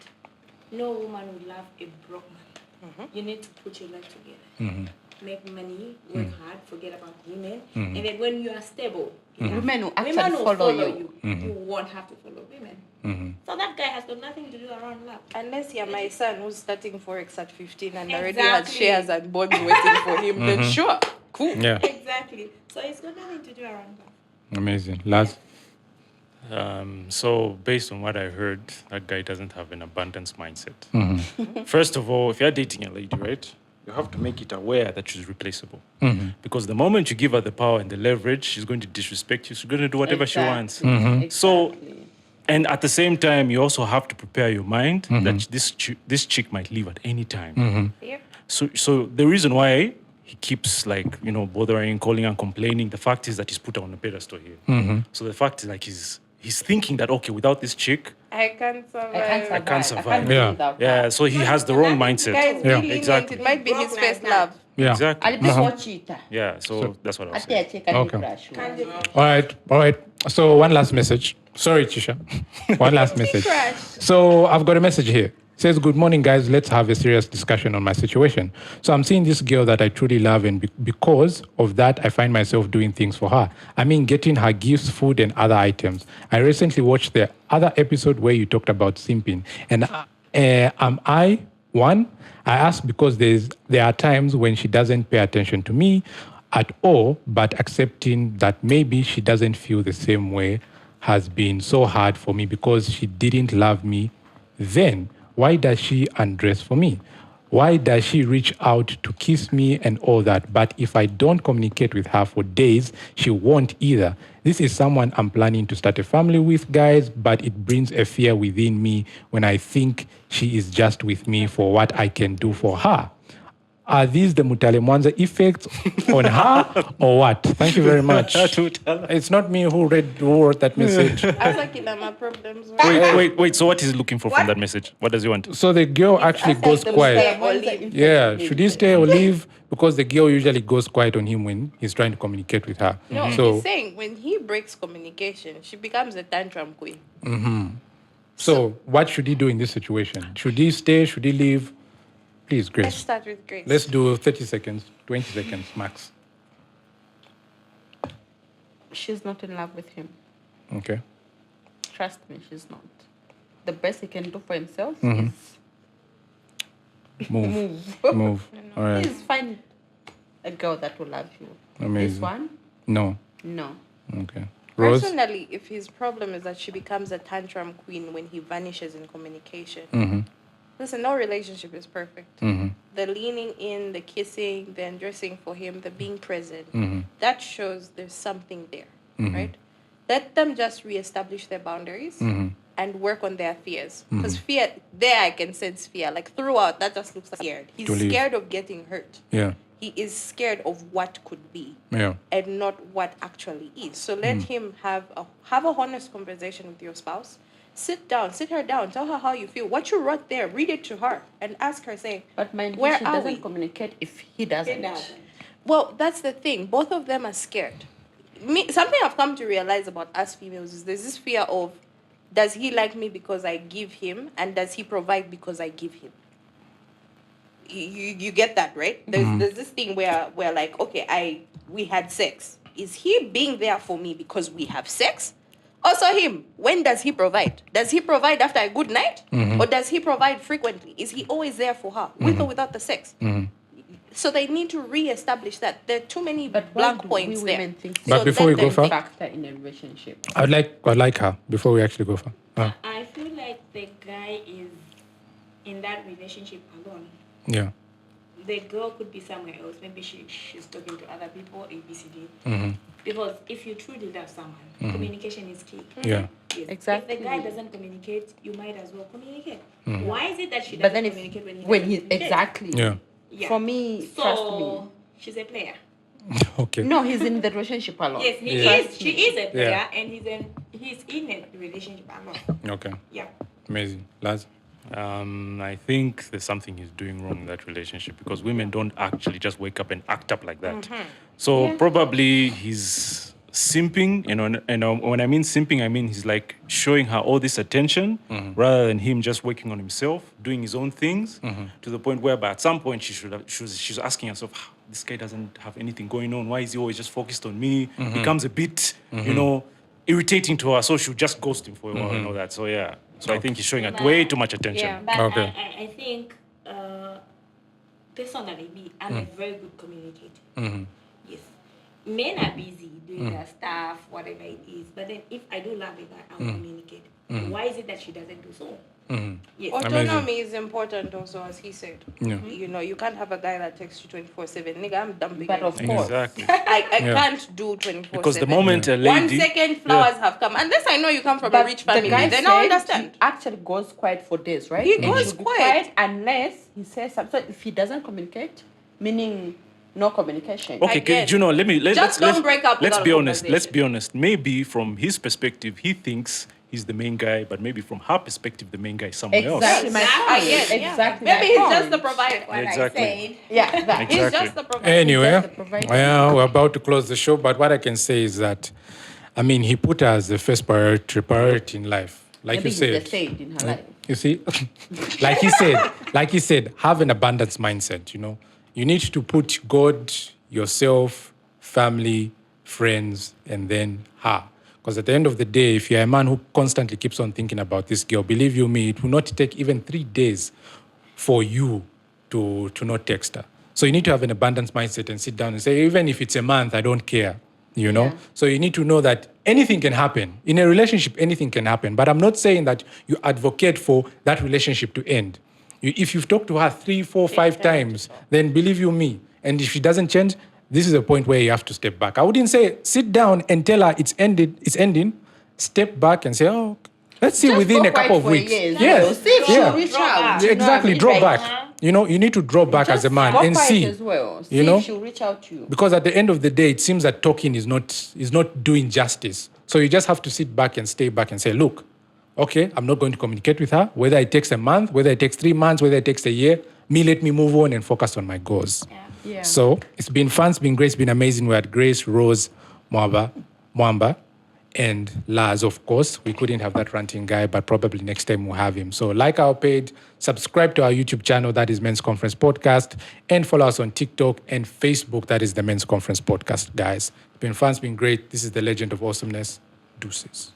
No woman would love a broke man. You need to put your life together. Make money, work hard, forget about women. And then when you are stable, Women will actually women will follow you. You won't have to follow women. So that guy has got nothing to do around love. Unless you're my son who's starting Forex at 15 and already Exactly. has shares and bonds waiting for him, then sure, cool. Yeah. Exactly. So it's got nothing to do around love. Amazing. Laz? So based on what I heard, that guy doesn't have an abundance mindset. First of all, if you're dating a lady, right, you have to make it aware that she's replaceable. Because the moment you give her the power and the leverage, she's going to disrespect you. She's going to do whatever she wants. Exactly. So, and at the same time, you also have to prepare your mind that this chick might leave at any time. Yep. So the reason why he keeps bothering, calling and complaining, the fact is that he's put her on a pedestal here. So the fact is he's thinking that, okay, without this chick, I can't survive. I can't survive. Yeah. without yeah, her. so he has the wrong mindset. Guys, Yeah. be lenient. Exactly. It might be his Broke first like that. love. Yeah. Exactly. I'll be more cheater. Yeah, so that's what I was Ati saying. acheka ni Okay. crush. All right. So one last message. Sorry, Chisha. One last message. So I've got a message here. It says, good morning, guys. Let's have a serious discussion on my situation. So I'm seeing this girl that I truly love, and because of that, I find myself doing things for her. I mean, getting her gifts, food, and other items. I recently watched the other episode where you talked about simping. And am I one? I ask because there are times when she doesn't pay attention to me at all, but accepting that maybe she doesn't feel the same way has been so hard for me because she didn't love me then. Why does she undress for me? Why does she reach out to kiss me and all that? But if I don't communicate with her for days, she won't either. This is someone I'm planning to start a family with, guys, but it brings a fear within me when I think she is just with me for what I can do for her. Are these the Mutale Mwanza effects on her or what? Thank you very much. It's not me who wrote that message. My problems. Wait. So what is he looking for from that message? What does he want? So the girl actually goes quiet. Yeah, should he stay or leave? Because the girl usually goes quiet on him when he's trying to communicate with her. No, So, he's saying when he breaks communication, she becomes a tantrum queen. so what should he do in this situation? Should he stay? Should he leave? Please, Let's Grace. start with Grace. Let's do 30 seconds, 20 seconds max. She's not in love with him. Okay. Trust me, she's not. the best he can do for himself is Move. move. Move. All right. Please find a girl that will love you. Amazing. This one? No. No. Okay. Rose? Personally, if his problem is that she becomes a tantrum queen when he vanishes in communication, Mm-hmm. listen, no relationship is perfect. Mm-hmm. The leaning in, the kissing, the undressing for him, the being present, Mm-hmm. that shows there's something there, Mhm. right? Let them just reestablish their boundaries Mm-hmm. and work on their fears. Because fear, there I can sense fear. Like throughout, that just looks scared. He's To leave. scared of getting hurt. Yeah. He is scared of what could be Yeah. and not what actually is. So let him have a honest conversation with your spouse. Sit her down, tell her how you feel. What you wrote there, read it to her and ask her, say, But mind Where you, she are doesn't we? communicate if he doesn't. well, that's the thing. Both of them are scared. Something I've come to realize about us females is there's this fear of, does he like me because I give him, and does he provide because I give him? You get that, right? There's this thing where we're like, okay, we had sex. Is he being there for me because we have sex? Also him, when does he provide? Does he provide after a good night? Or does he provide frequently? Is he always there for her, with or without the sex? So they need to re-establish that. There are too many But blank what do points we there. women think But So before let we go them far- think. factor in a relationship? I'd like her before we actually go far. I feel like the guy is in that relationship alone. Yeah. The girl could be somewhere else. Maybe she's talking to other people, ABCD. Mm-hmm. Because if you truly love someone, communication is key. Yeah. Yes. Exactly. If the guy doesn't communicate, you might as well communicate. Why is it that she But doesn't then if communicate when he when doesn't he communicate? exactly. Yeah. Yeah. For me, trust me. So she's a player. Okay. No, he's in the relationship alone. Yes, he Yeah. is. She is a player, Yeah. and he's in a relationship alone. Okay. Yeah. Amazing. Laz? I think there's something he's doing wrong in that relationship because women don't actually just wake up and act up like that. So probably he's simping, and when I mean simping, I mean he's like showing her all this attention rather than him just working on himself, doing his own things to the point whereby at some point she's asking herself, this guy doesn't have anything going on. Why is he always just focused on me? Becomes a bit, irritating to her. So she'll just ghost him for a while and all that. So yeah. So I think he's showing her way too much attention. Yeah. But Okay. I think, personally, I'm a very good communicator. Yes. Men are busy doing their stuff, whatever it is. But then if I do love a guy, I'll communicate. Why is it that she doesn't do so? Yes. Autonomy is important also, as he said. Yeah. You can't have a guy that texts you 24/7. Nigga, I'm dumping But you. of course, Exactly. I Yeah. can't do 24/7. Because the moment a One lady... second flowers have come, unless I know you come from a but rich the family, guy then I said understand. he actually goes quiet for days, right? He And goes he'll be quiet. unless he says something. So if he doesn't communicate, meaning no communication. Okay, Again, let's just don't break up Let's without be a honest. Let's conversation. be honest. Maybe from his perspective, he thinks he's the main guy, but maybe from her perspective, the main guy is somewhere Exactly else. my I point. get it, yeah. Exactly. Maybe my he's point. just the provider. Exactly. Yeah, that. He's Exactly. just the provider. Anyway, Just the provider. yeah, we're about to close the show, but what I can say is that, he put her as the first priority in life. Like Maybe you said. he's the saint in her life. You see, like he said, have an abundance mindset. You need to put God, yourself, family, friends, and then her. Because at the end of the day, if you're a man who constantly keeps on thinking about this girl, believe you me, it will not take even 3 days for you to not text her. So you need to have an abundance mindset and sit down and say, even if it's a month, I don't care. Yeah. So you need to know that anything can happen. In a relationship, anything can happen. But I'm not saying that you advocate for that relationship to end. If you've talked to her 3, 4, 5 times, then believe you me. And if she doesn't change, this is a point where you have to step back. I wouldn't say sit down and tell her it's ending. Step back and say, let's see Just within go a couple of quiet weeks. for a year. Yes. See if she'll Yeah. reach Draw out. back. you know what I Exactly. mean? Draw Like, back. You need to draw back as a man go and quiet see. as well. See You know? if she'll reach out to you. Because at the end of the day, it seems that talking is not doing justice. So you just have to sit back and stay back and say, look, okay, I'm not going to communicate with her. Whether it takes a month, whether it takes 3 months, whether it takes a year, let me move on and focus on my goals. Yeah. So it's been fun, it's been great, it's been amazing. We had Grace, Rose, Mwamba, and Laz, of course. We couldn't have that ranting guy, but probably next time we'll have him. So like our page, subscribe to our YouTube channel, that is Men's Conference Podcast, and follow us on TikTok and Facebook, that is the Men's Conference Podcast, guys. It's been fun, it's been great. This is the Legend of Awesomeness. Deuces.